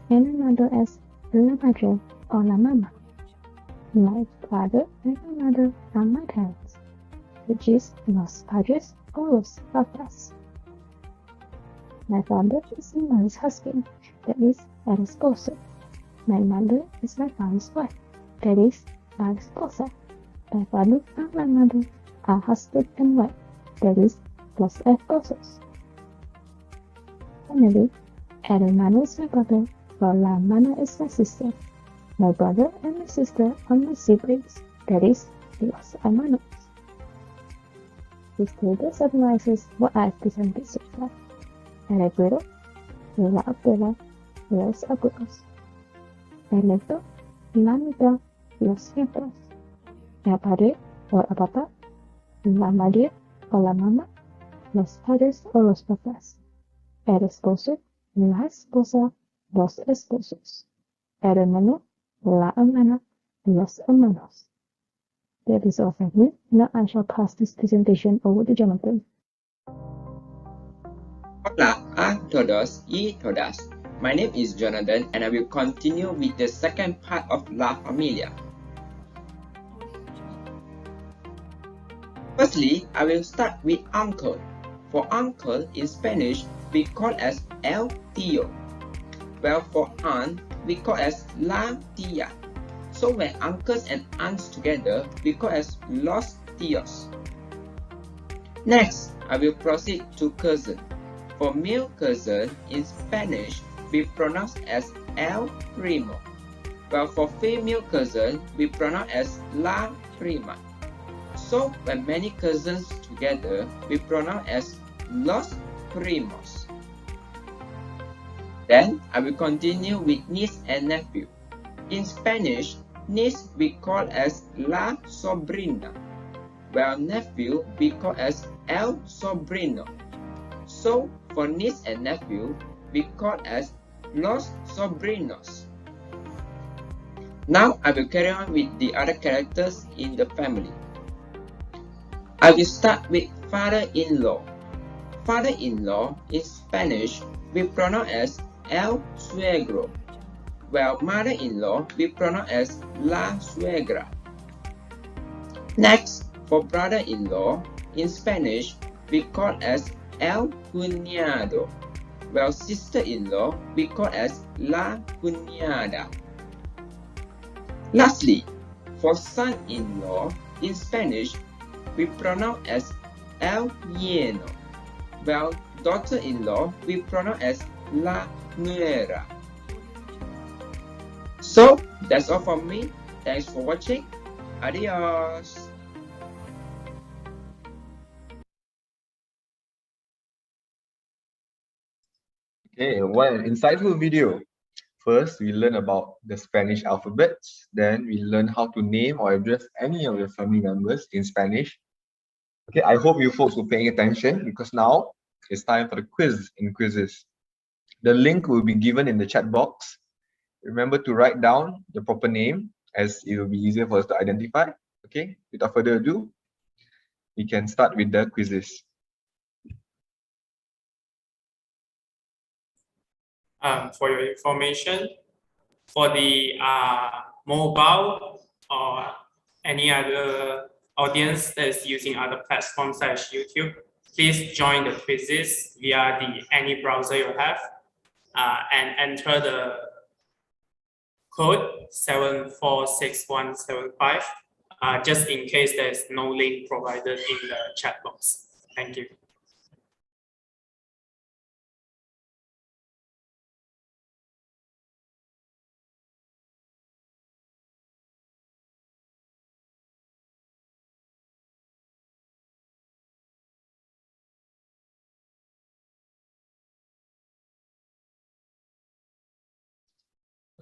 and my mother as la madre or la mama. My father and my mother are my parents, which is los padres or los papas. My father is my mother's husband, that is el esposo. My mother is my father's wife, that is la esposa. My father and my mother are husband and wife, that is los esposos. Finally, el hermano is my brother, while la hermana is my sister. My brother and my sister are my siblings, that is, los hermanos. This table summarizes what I've presented so far. El abuelo, la abuela, los abuelos. El nieto, la nieta, los nietos. El padre o el papá, la madre o la mamá, los padres o los papás. El esposo, la esposa, los esposos. El hermano, la hermana, los hermanos. That is all from me. Now I shall pass this presentation over to Jonathan. Hola a todos y todas. My name is Jonathan and I will continue with the second part of La Familia. Firstly, I will start with uncle. For uncle in Spanish, we call as el tío. Well, for aunt, we call as la tía. So when uncles and aunts together, we call as los tíos. Next, I will proceed to cousin. For male cousin in Spanish, we pronounce as el primo. While for female cousin, we pronounce as la prima. So when many cousins together, we pronounce as los primos. Then I will continue with niece and nephew. In Spanish, niece we call as la sobrina, while nephew we call as el sobrino. So for niece and nephew, we call as los sobrinos. Now I will carry on with the other characters in the family. I will start with father-in-law. Father-in-law in Spanish we pronounce as el suegro, while mother-in-law we pronounce as la suegra. Next, for brother-in-law in Spanish we call as el cuñado, while sister-in-law we call as la cuñada. Lastly, for son-in-law in Spanish, we pronounce as el yerno, while daughter-in-law we pronounce as la nuera. So that's all from me. Thanks for watching. Adios. Okay, what an insightful video. First, we learn about the Spanish alphabets. Then we learn how to name or address any of your family members in Spanish. Okay, I hope you folks were paying attention because now it's time for the quiz in quizzes. The link will be given in the chat box. Remember to write down the proper name as it will be easier for us to identify. Okay, without further ado, we can start with the quizzes. For your information, for the mobile or any other audience that is using other platforms such as YouTube, please join the quizzes via any browser you have and enter the code 746175 just in case there is no link provided in the chat box. Thank you.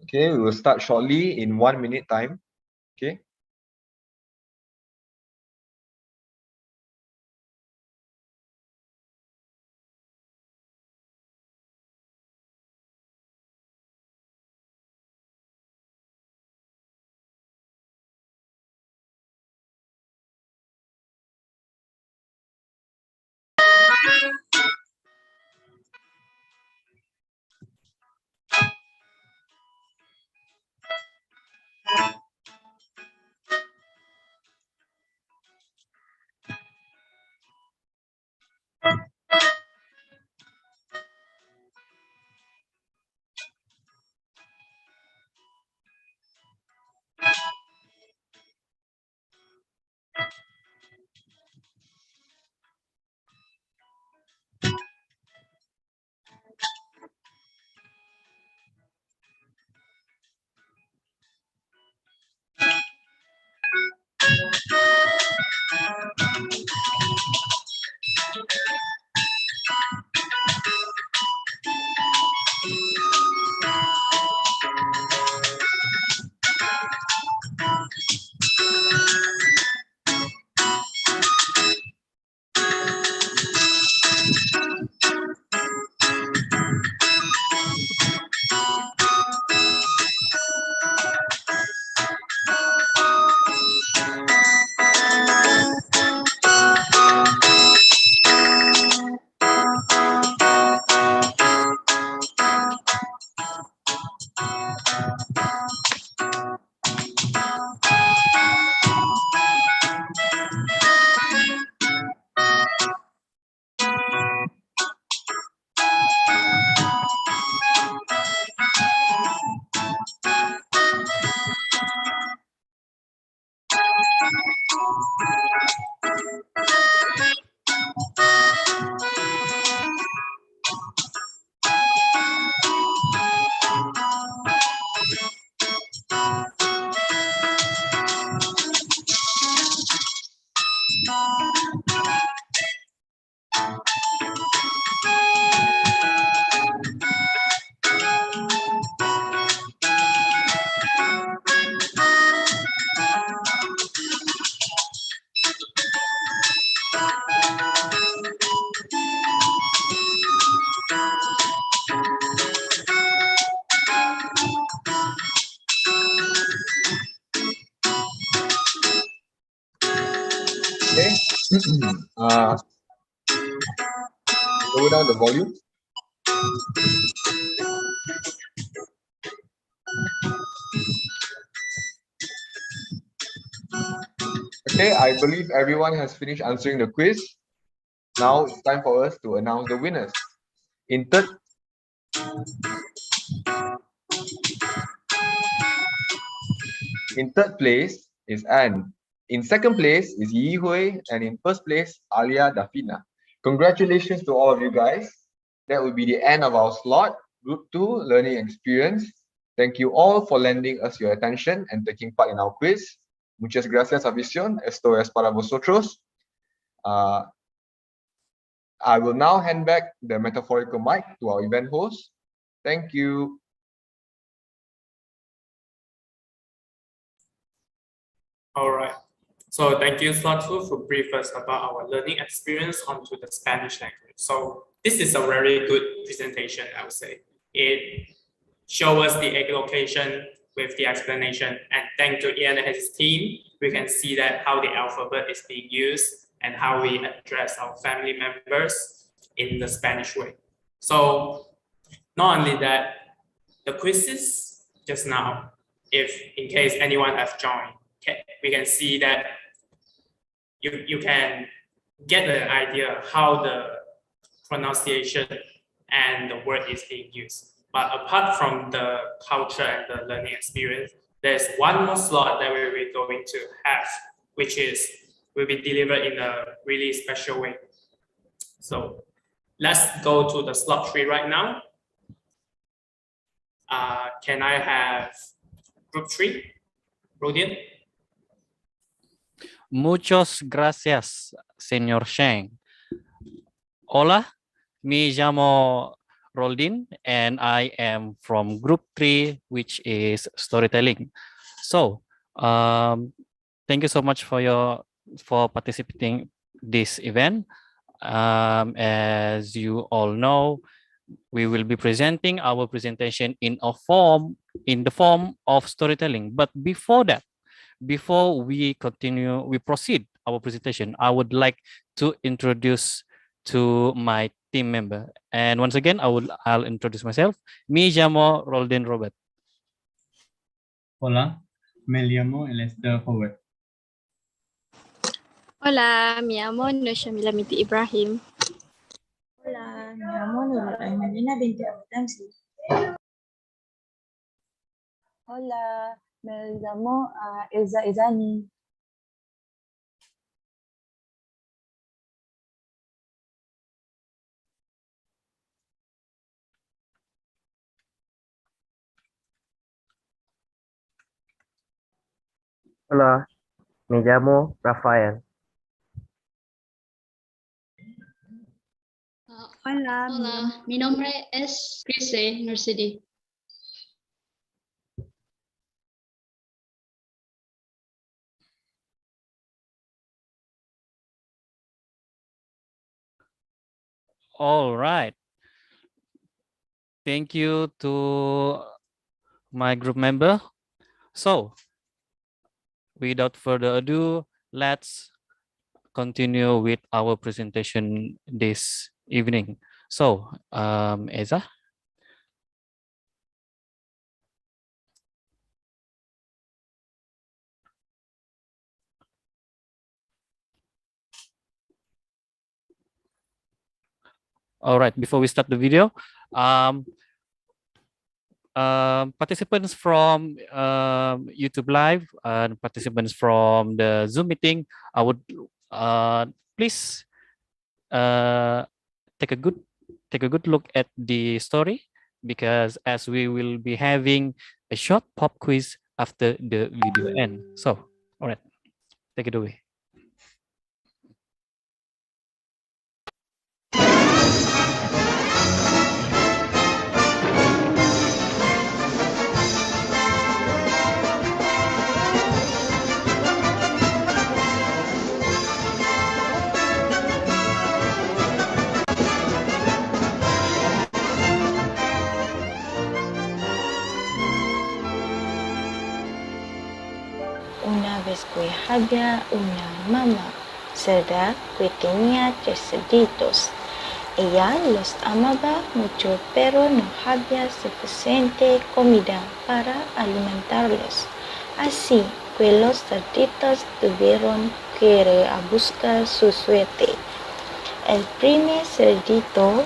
Okay, we will start shortly in 1 minute time. Okay. Okay. Lower down the volume. Okay, I believe everyone has finished answering the quiz. Now it's time for us to announce the winners. In third In third place is Anne. In second place is Yi Hui, and in first place, Alia Dafina. Congratulations to all of you guys. That will be the end of our slot, Group 2 Learning Experience. Thank you all for lending us your attention and taking part in our quiz. Muchas gracias, afición. Esto es para vosotros. I will now hand back the metaphorical mic to our event host. Thank you. All right. So thank you, Slatu, for brief us about our learning experience onto the Spanish language. So this is a very good presentation, I would say. It shows us the echolocation with the explanation, and thanks to Ian and his team, we can see that how the alphabet is being used and how we address our family members in the Spanish way. So not only that, the quizzes just now, if in case anyone has joined, we can see that you can get an idea how the pronunciation and the word is being used. But apart from the culture and the learning experience, there's one more slot that we're going to have, which will be delivered in a really special way. So let's go to the slot 3 right now. Can I have group 3, Rodian? Muchas gracias, señor Sheng. Hola, me llamo Roldin and I am from group 3, which is storytelling. So, thank you so much for participating this event. As you all know, we will be presenting our presentation in the form of storytelling. But before that, before we proceed our presentation, I would like to introduce to my team member. And once again, I'll introduce myself. Me llamo Rolden Robert. Hola, me llamo Lester Howard. Hola, me llamo Nushamila Miti Ibrahim. Hola, me llamo Nurul Aimanina binti Abu Damsi. Hola, me llamo Elza Izani. Hola, me llamo Rafael. Hola, mi nombre es Crise Nursidi. All right. Thank you to my group member. So, without further ado, let's continue with our presentation this evening. So, Eza. All right, before we start the video, participants from YouTube Live and participants from the Zoom meeting, I would please take a good look at the story, because as we will be having a short pop quiz after the video end. So, all right, take it away. Una vez que había una mamá cerda que tenía 3 cerditos. Ella los amaba mucho, pero no había suficiente comida para alimentarlos. Así que los cerditos tuvieron que ir a buscar su suerte. El primer cerdito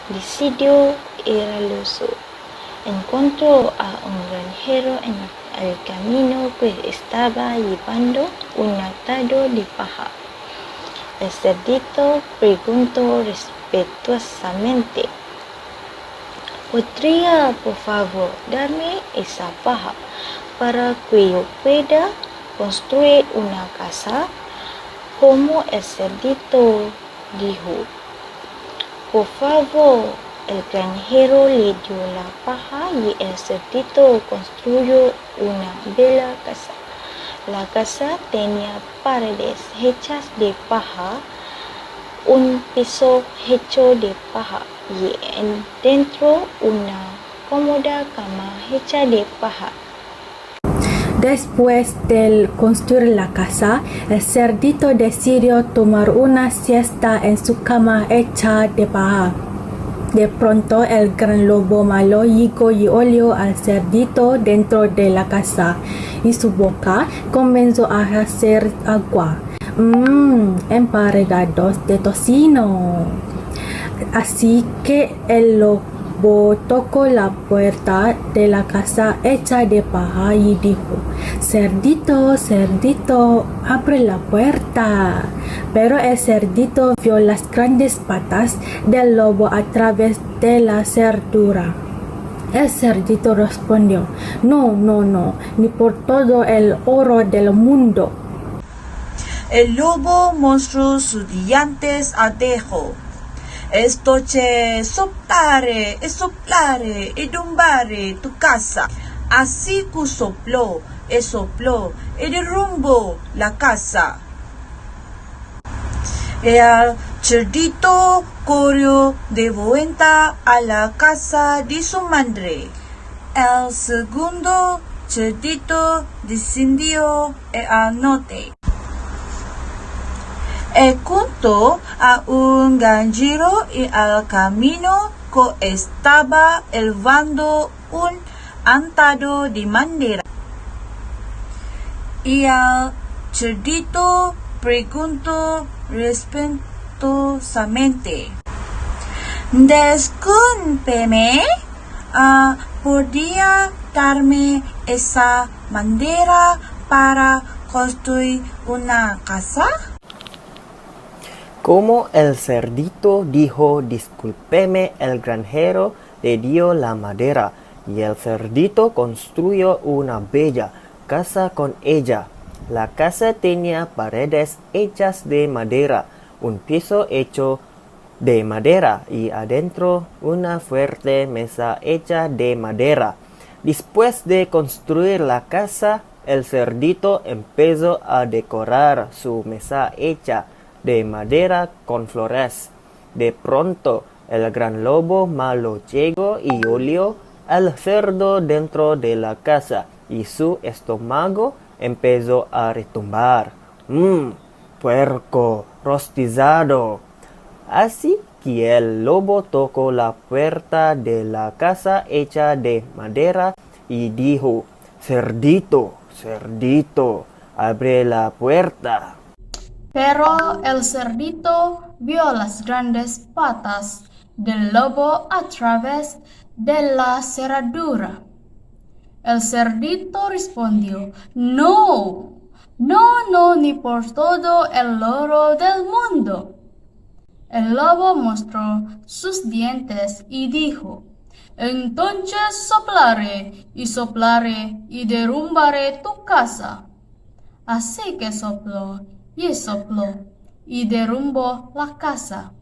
decidió ir al sur. Encontró a un granjero en el camino que estaba llevando un atado de paja. El cerdito preguntó respetuosamente: ¿podría, por favor, darme esa paja para que yo pueda construir una casa? Como el cerdito dijo: por favor. El granjero le dio la paja y el cerdito construyó una bella casa. La casa tenía paredes hechas de paja, un piso hecho de paja y dentro una cómoda cama hecha de paja. Después de construir la casa, el cerdito decidió tomar una siesta en su cama hecha de paja. De pronto, el gran lobo malo llegó y olió al cerdito dentro de la casa y su boca comenzó a hacer agua. Emparedados de tocino. Así que el lobo tocó la puerta de la casa hecha de paja y dijo: cerdito, cerdito, abre la puerta. Pero el cerdito vio las grandes patas del lobo a través de la cerradura. El cerdito respondió: no, ni por todo el oro del mundo. El lobo mostró sus dientes a dejo. Estoche soplare e tumbare tu casa. Así que sopló y derrumbó la casa. El cerdito corrió de vuelta a la casa de su madre. El segundo cerdito descendió al norte. Encontró a un granjero y al camino que estaba elevando un atado de madera. Y el cerdito preguntó respetuosamente: discúlpeme, ¿podría darme esa madera para construir una casa? Como el cerdito dijo discúlpeme, el granjero le dio la madera y el cerdito construyó una bella casa con ella. La casa tenía paredes hechas de madera, un piso hecho de madera y adentro una fuerte mesa hecha de madera. Después de construir la casa, el cerdito empezó a decorar su mesa hecha de madera con flores. De pronto, el gran lobo malo llegó y olió al cerdo dentro de la casa y su estómago empezó a retumbar. Puerco rostizado. Así que el lobo tocó la puerta de la casa hecha de madera y dijo: cerdito, cerdito, abre la puerta. Pero el cerdito vio las grandes patas del lobo a través de la cerradura. El cerdito respondió: no, ni por todo el oro del mundo. El lobo mostró sus dientes y dijo: entonces soplaré y derrumbaré tu casa. Así que sopló y derrumbó la casa.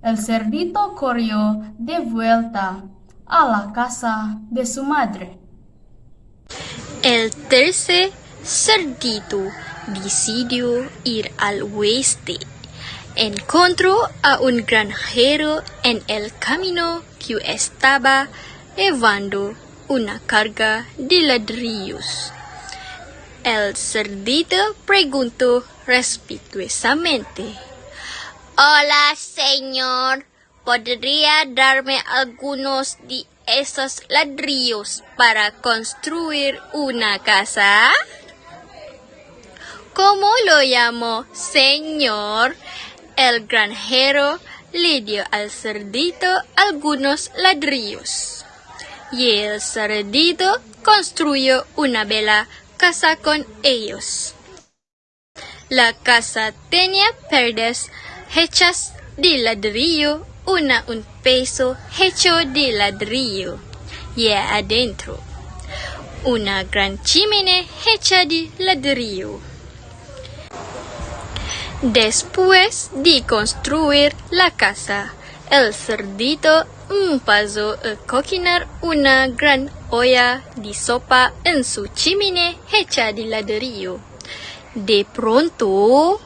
El cerdito corrió de vuelta a la casa de su madre. El tercer cerdito decidió ir al oeste. Encontró a un granjero en el camino que estaba llevando una carga de ladrillos. El cerdito preguntó respetuosamente: hola, señor, ¿podría darme algunos de esos ladrillos para construir una casa? ¿Cómo lo llamó, señor? El granjero le dio al cerdito algunos ladrillos. Y el cerdito construyó una bella casa con ellos. La casa tenía paredes hechas de ladrillo, un piso hecho de ladrillo, y adentro una gran chimenea hecha de ladrillo. Después de construir la casa, el cerdito empezó a cocinar una gran olla de sopa en su chimenea hecha de ladrillo. De pronto,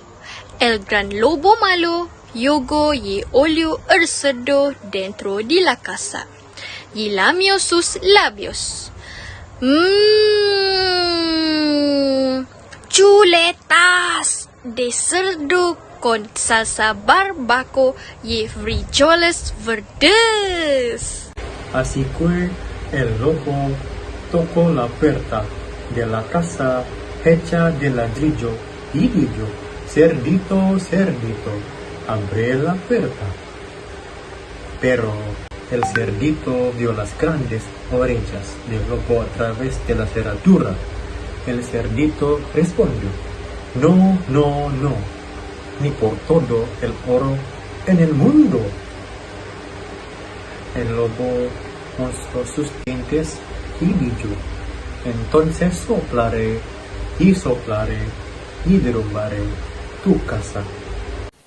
el gran lobo malo llegó y olió el cerdo dentro de la casa y lamió sus labios. Chuletas de cerdo con salsa barbacoa y frijoles verdes. Así que el lobo tocó la puerta de la casa hecha de ladrillo y dijo: cerdito, cerdito, abre la puerta. Pero el cerdito vio las grandes orejas del lobo a través de la cerradura. El cerdito respondió: no, no, no, ni por todo el oro en el mundo. El lobo mostró sus dientes y dijo: entonces soplaré y soplaré y derrumbaré tu casa.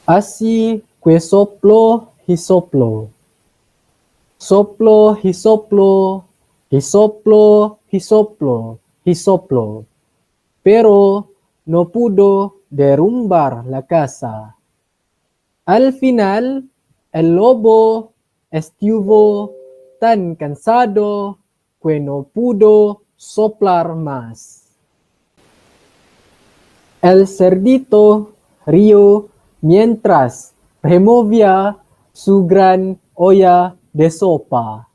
Así que sopló y sopló. Sopló y sopló, y sopló y sopló, y sopló. Pero no pudo derrumbar la casa. Al final, el lobo estuvo tan cansado que no pudo soplar más. El cerdito rió mientras removía su gran olla de sopa.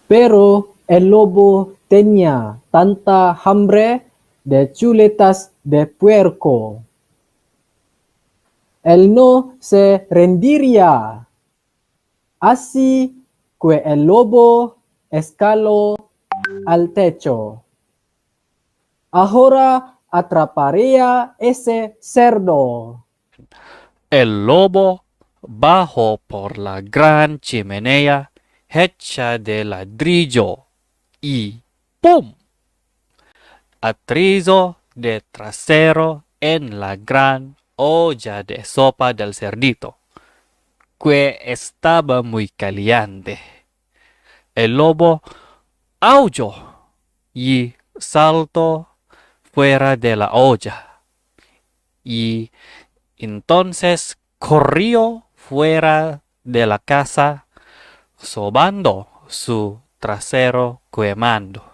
Pero el lobo tenía tanta hambre de chuletas de puerco. Él no se rendiría. Así que el lobo escaló al techo. Ahora atraparía ese cerdo. El lobo bajó por la gran chimenea hecha de ladrillo y ¡pum! Aterrizó de trasero en la gran olla de sopa del cerdito, que estaba muy caliente. El lobo aulló y saltó fuera de la olla, y entonces corrió fuera de la casa, sobando su trasero quemando.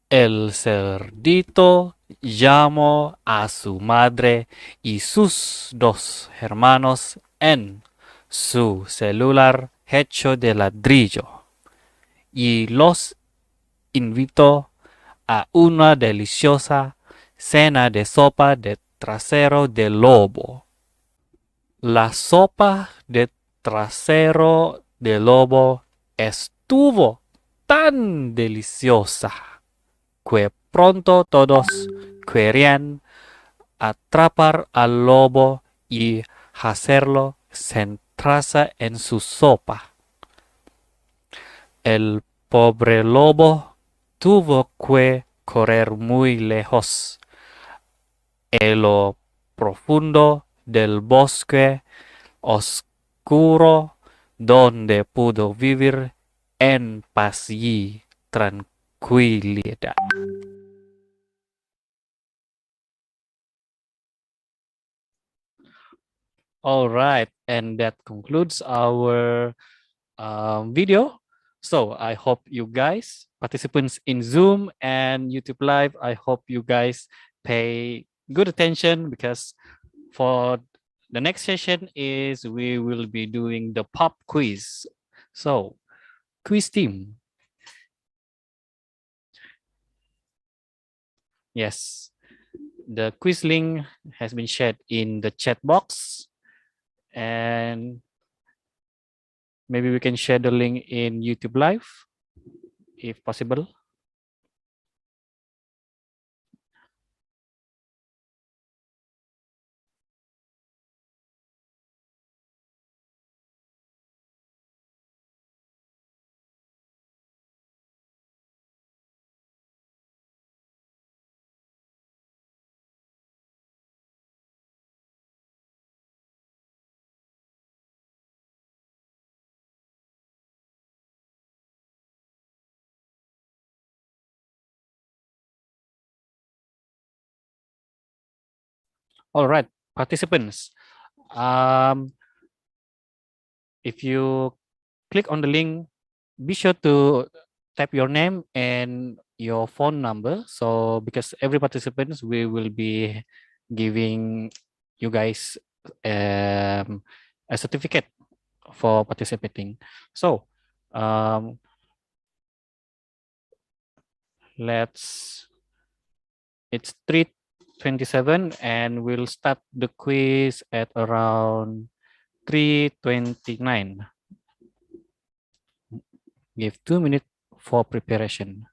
El cerdito llamó a su madre y sus dos hermanos en su celular hecho de ladrillo y los invitó a una deliciosa cena de sopa de trasero de lobo. La sopa de trasero de lobo estuvo tan deliciosa que pronto todos querían atrapar al lobo y hacerlo centrarse en su sopa. El pobre lobo tuvo que correr muy lejos en lo profundo del bosque oscuro, donde pudo vivir en paz y tranquilidad. All right, and that concludes our video. So I hope you guys, participants in Zoom and YouTube Live, I hope you guys pay good attention, because for the next session is we will be doing the pop quiz. So quiz team. Yes, the quiz link has been shared in the chat box, and Maybe we can share the link in YouTube Live, if possible. All right, participants. If you click on the link, be sure to type your name and your phone number. So because every participants, we will be giving you guys a certificate for participating. So it's 3:27 and we'll start the quiz at around 3:29. Give 2 minutes for preparation.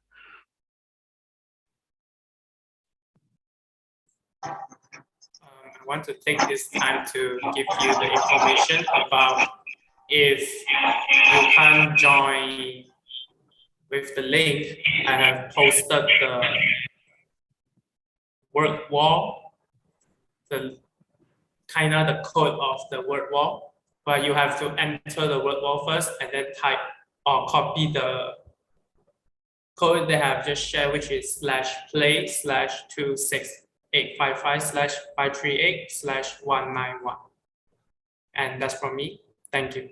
I want to take this time to give you the information about if you can't join with the link. I have posted the word wall, the kind of the code of the word wall, but you have to enter the word wall first and then type or copy the code they have just shared, which is /play/26855/538/191. And that's from me. Thank you.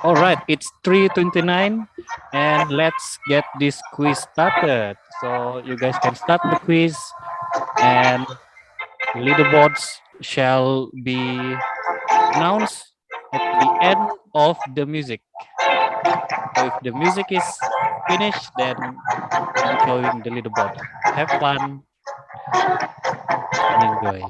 All right, it's 3:29 and let's get this quiz started. So you guys can start the quiz and leaderboards shall be announced at the end of the music. So if the music is finished, then I'm showing the leaderboard. Have fun and enjoy.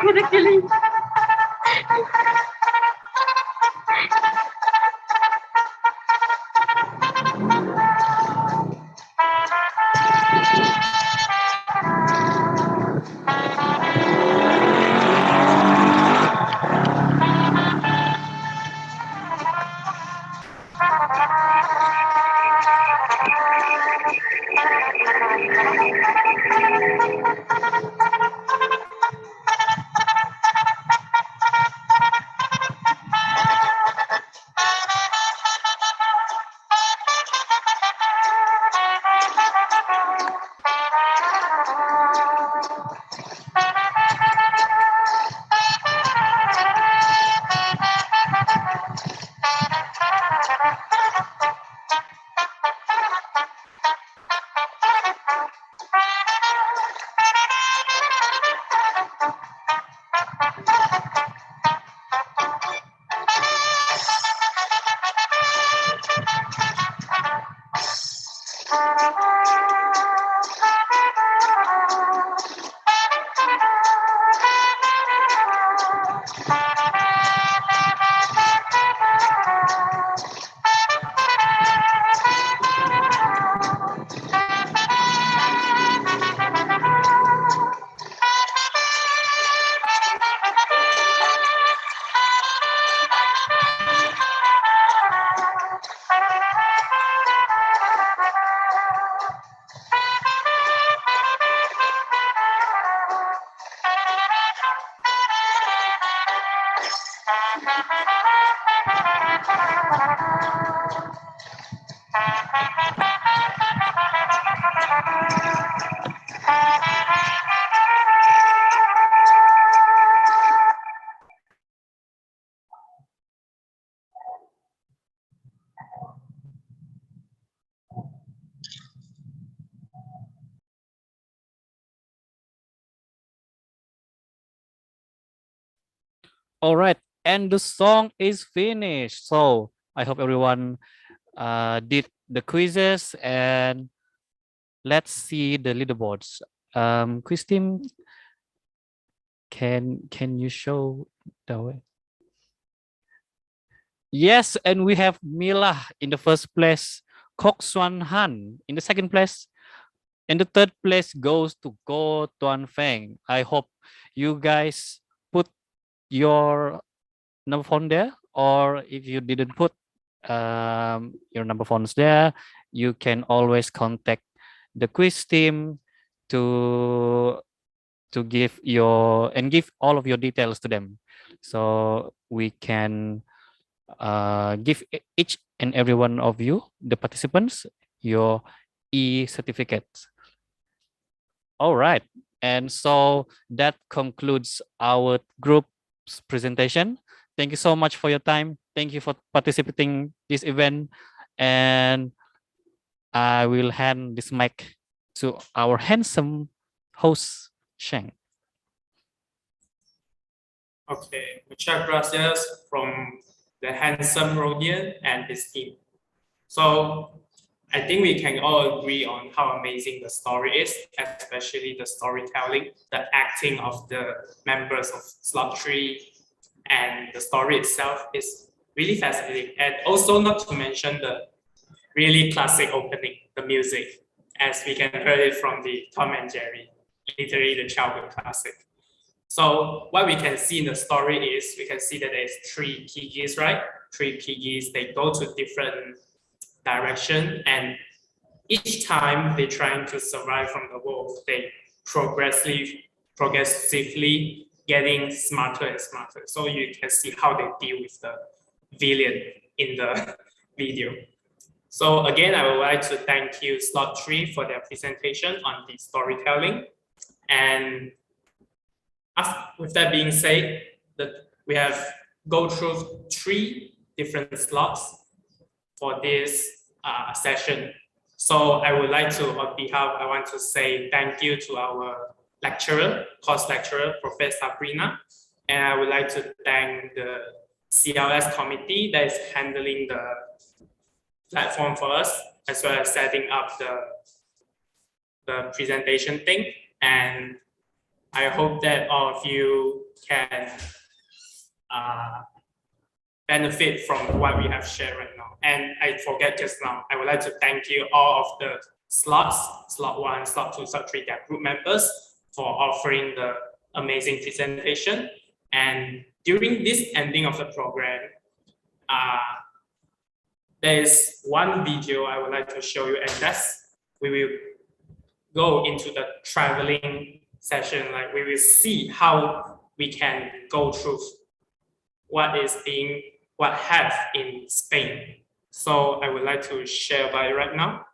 aku dah keli. All right, and the song is finished. So I hope everyone did the quizzes, and let's see the leaderboards. Christine, can you show the way? Yes, and we have Mila in the first place, Kok Swan Han in the second place, and the third place goes to Go Tuan Feng. I hope you guys put your number phone there, or if you didn't put your number phones there, you can always contact the quiz team to give all of your details to them, so we can give each and every one of you, the participants, your e-certificates. All right, and so that concludes our group's presentation. Thank you so much for your time. Thank you for participating this event, and I will hand this mic to our handsome host, Sheng. Okay, muchas gracias from the handsome Rodian and his team. So I think we can all agree on how amazing the story is, especially the storytelling, the acting of the members of Slot 3, and the story itself is really fascinating. And also not to mention the really classic opening, the music, as we can hear it from the Tom and Jerry, literally the childhood classic. So what we can see in the story is, we can see that there's 3 piggies, right? 3 piggies, they go to different direction, and each time they're trying to survive from the wolf, they progressively getting smarter and smarter. So you can see how they deal with the villain in the video. So again, I would like to thank you, Slot 3, for their presentation on the storytelling. And with that being said, we have go through 3 different slots for this session. So I would like to, on behalf, I want to say thank you to our lecturer, course lecturer, Professor Sabrina. And I would like to thank the CLS committee that is handling the platform for us, as well as setting up the presentation thing. And I hope that all of you can benefit from what we have shared right now. And I forget just now, I would like to thank you all of the slots, slot 1, slot 2, slot 3, their group members for offering the amazing presentation. And during this ending of the program, there is one video I would like to show you, and that's we will go into the traveling session. Like we will see how we can go through what have in Spain. So I would like to share by right now.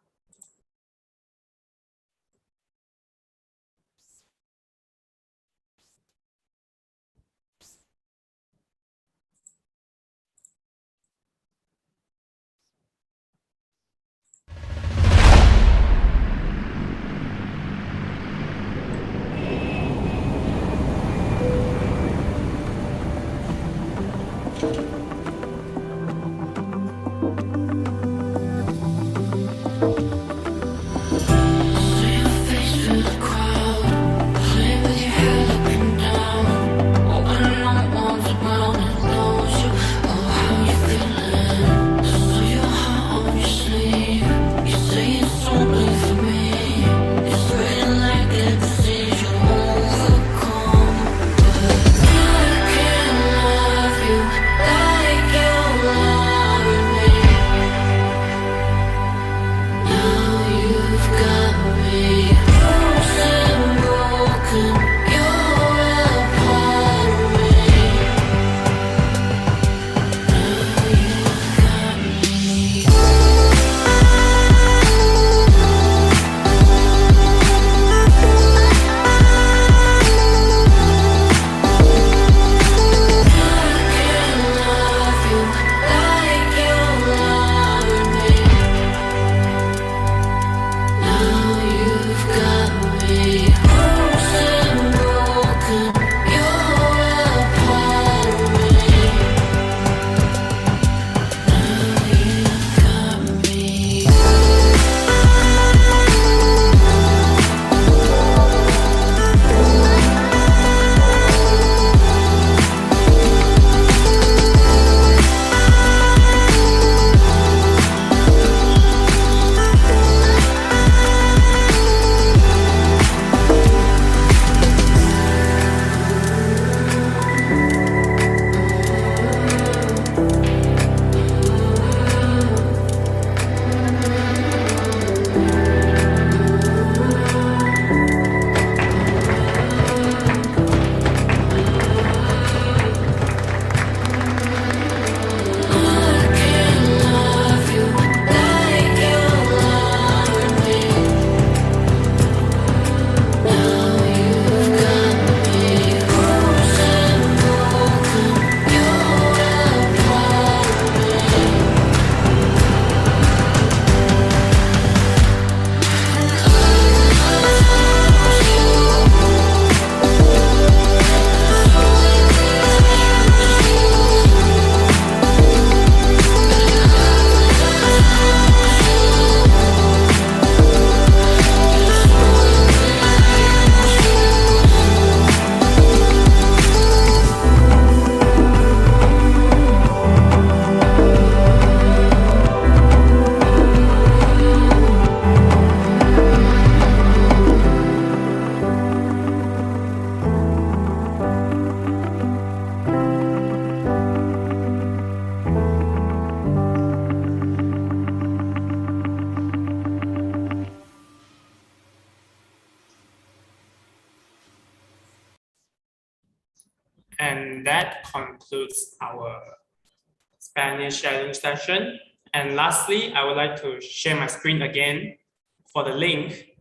And that concludes our Spanish sharing session. And lastly, I would like to share my screen again for the link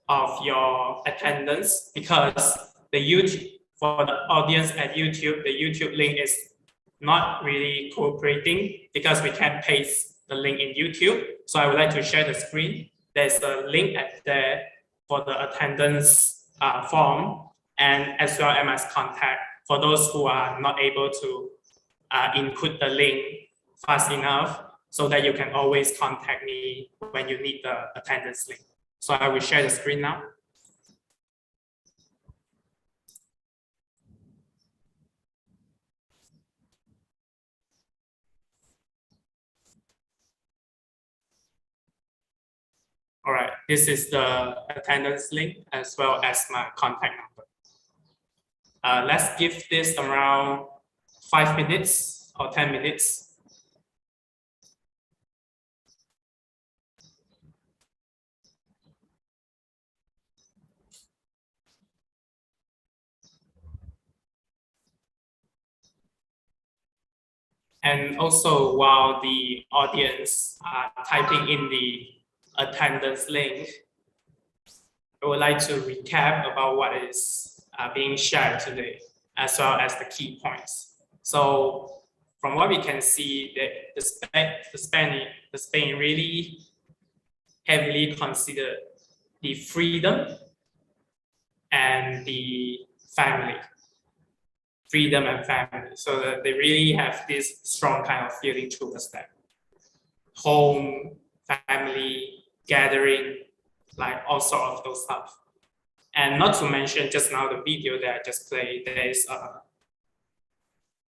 of your attendance, because the YouTube, for the audience at YouTube, the YouTube link is not really cooperating because we can't paste the link in YouTube. So I would like to share the screen. There's a link at there for the attendance form, and as well as contact for those who are not able to input the link fast enough, so that you can always contact me when you need the attendance link. So I will share the screen now. All right, this is the attendance link as well as my contact number. Let's give this around 5 minutes or 10 minutes. And also, while the audience are typing in the attendance link, I would like to recap about what is being shared today, as well as the key points. So, from what we can see, the Spain really heavily consider the freedom and the family. Freedom and family, so that they really have this strong kind of feeling towards that. Home, family, gathering, like all sort of those stuff. And not to mention just now the video that I just played, there is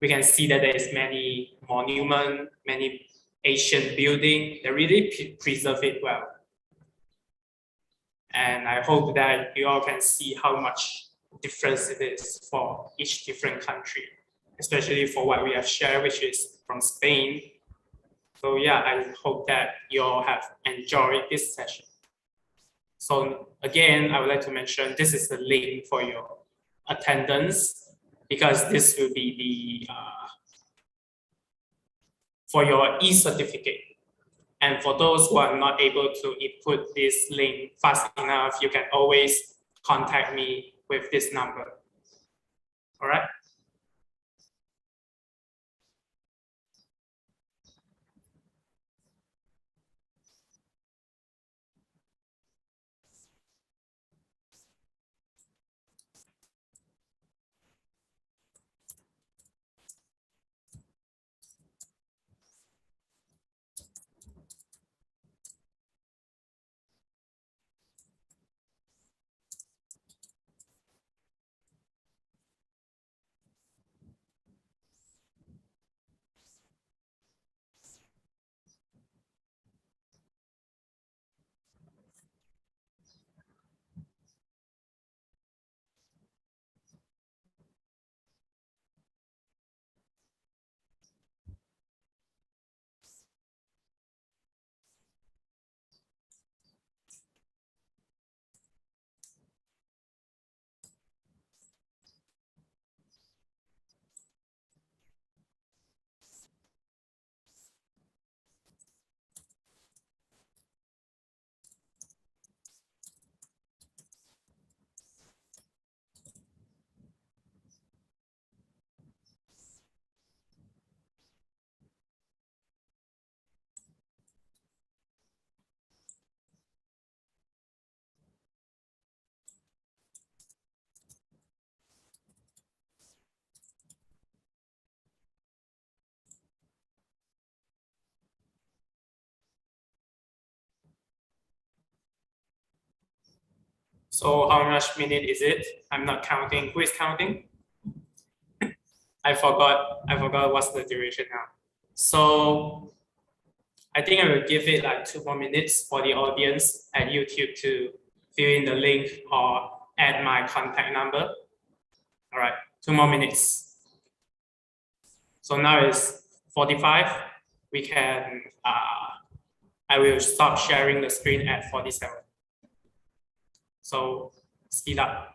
we can see that there is many monument, many ancient building that really preserve it well. And I hope that you all can see how much difference it is for each different country, especially for what we have shared, which is from Spain. So yeah, I hope that you all have enjoyed this session. So again, I would like to mention this is the link for your attendance, because this will be the for your e-certificate. And for those who are not able to input this link fast enough, you can always contact me with this number. All right. So how much minute is it? I'm not counting. Who is counting? I forgot what's the duration now. So I think I will give it like 2 more minutes for the audience at YouTube to fill in the link or add my contact number. All right, 2 more minutes. So now it's 45. We can, I will stop sharing the screen at 47. So speed up.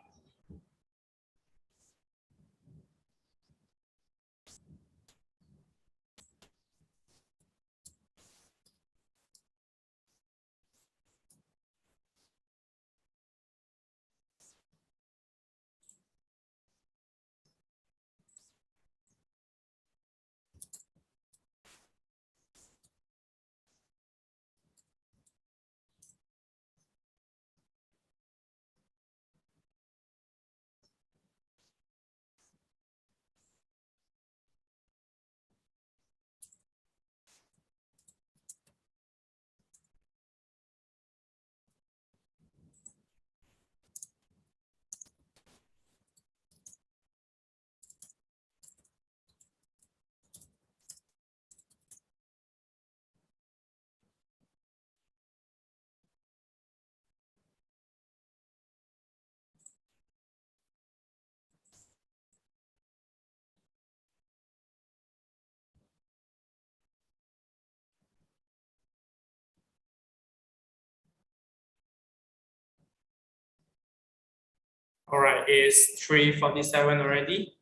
All right, it's 3:47 already.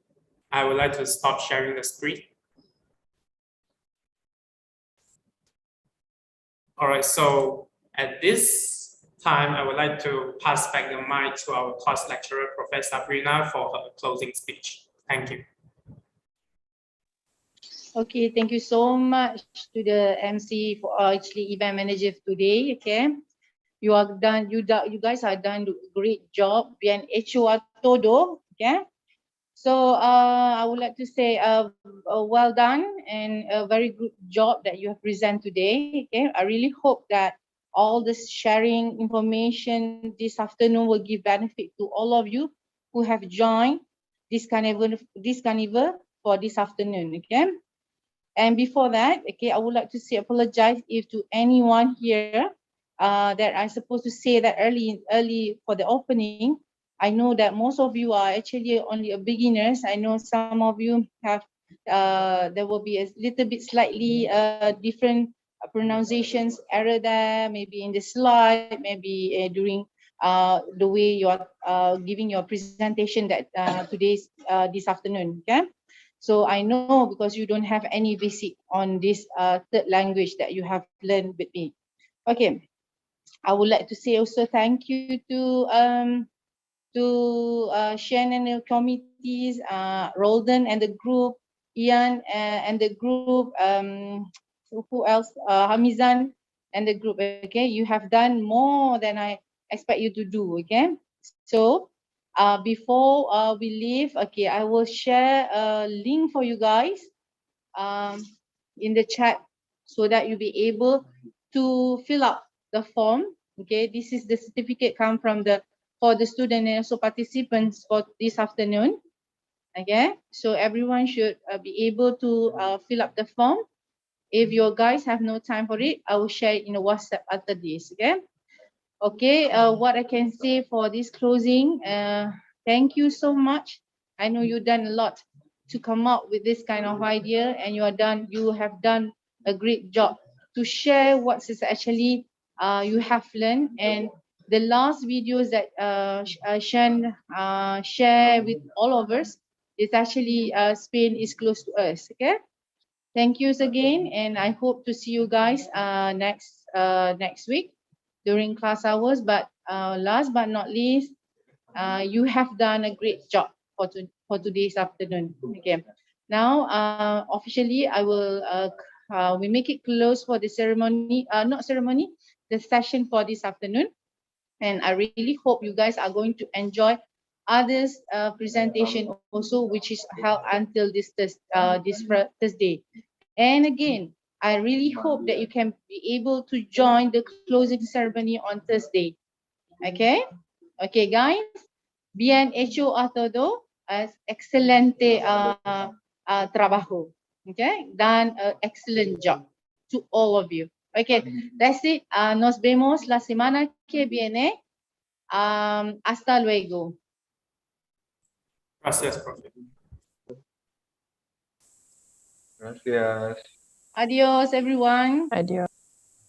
I would like to stop sharing the screen. All right, so at this time, I would like to pass back the mic to our class lecturer, Professor Sabrina, for her closing speech. Thank you. Okay, thank you so much to the MC for actually event manager today. Okay, you guys are done a great job. Bien hecho a todo. Okay, so I would like to say well done and a very good job that you have presented today. Okay, I really hope that all this sharing information this afternoon will give benefit to all of you who have joined this carnival for this afternoon. Okay. And before that, okay, I would like to say apologize if to anyone here that I'm supposed to say that early for the opening. I know that most of you are actually only a beginners. I know some of you have there will be a little bit slightly different pronunciations error there, maybe in the slide, maybe during the way you are giving your presentation that today's this afternoon. Okay. So I know because you don't have any basic on this third language that you have learned with me. Okay, I would like to say also thank you to Shen and the committees, Roldan and the group, Ian and the group, who else? Hamizan and the group. Okay, you have done more than I expect you to do. Okay, so before we leave, okay, I will share a link for you guys in the chat so that you'll be able to fill up the form. Okay, this is the certificate come from for the student and also participants for this afternoon. Okay, so everyone should be able to fill up the form. If you guys have no time for it, I will share it in a WhatsApp after this. Okay. Okay, what I can say for this closing, thank you so much. I know you've done a lot to come up with this kind of idea, and you have done a great job to share what is actually you have learned. And the last videos that Shan share with all of us is actually Spain is close to us. Okay. Thank you again, and I hope to see you guys next week during class hours. But last but not least, you have done a great job for today's afternoon. Okay. Now, officially, I will we make it close for the ceremony. Not ceremony, the session for this afternoon. And I really hope you guys are going to enjoy others presentation also, which is held until this Thursday. And again, I really hope that you can be able to join the closing ceremony on Thursday. Okay? Okay, guys. Bien hecho a todo. Excelente trabajo. Okay? Done an excellent job to all of you. Okay, that's it. Nos vemos la semana que viene. Hasta luego. Gracias, profe. Gracias. Adios, everyone. Adios.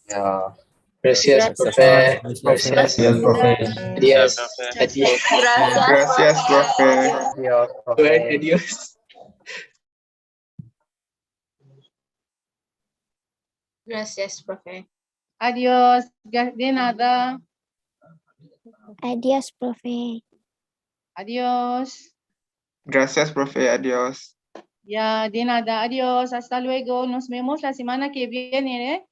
Yeah. Gracias, profe. Gracias, profe. Adiós. Gracias. Gracias, profe. Adiós, profe. Adiós. Gracias, profe. Adios. De nada. Adiós, profe. Adios. Gracias, profe. Adiós. Ya, de nada. Adiós. Hasta luego. Nos vemos la semana que viene.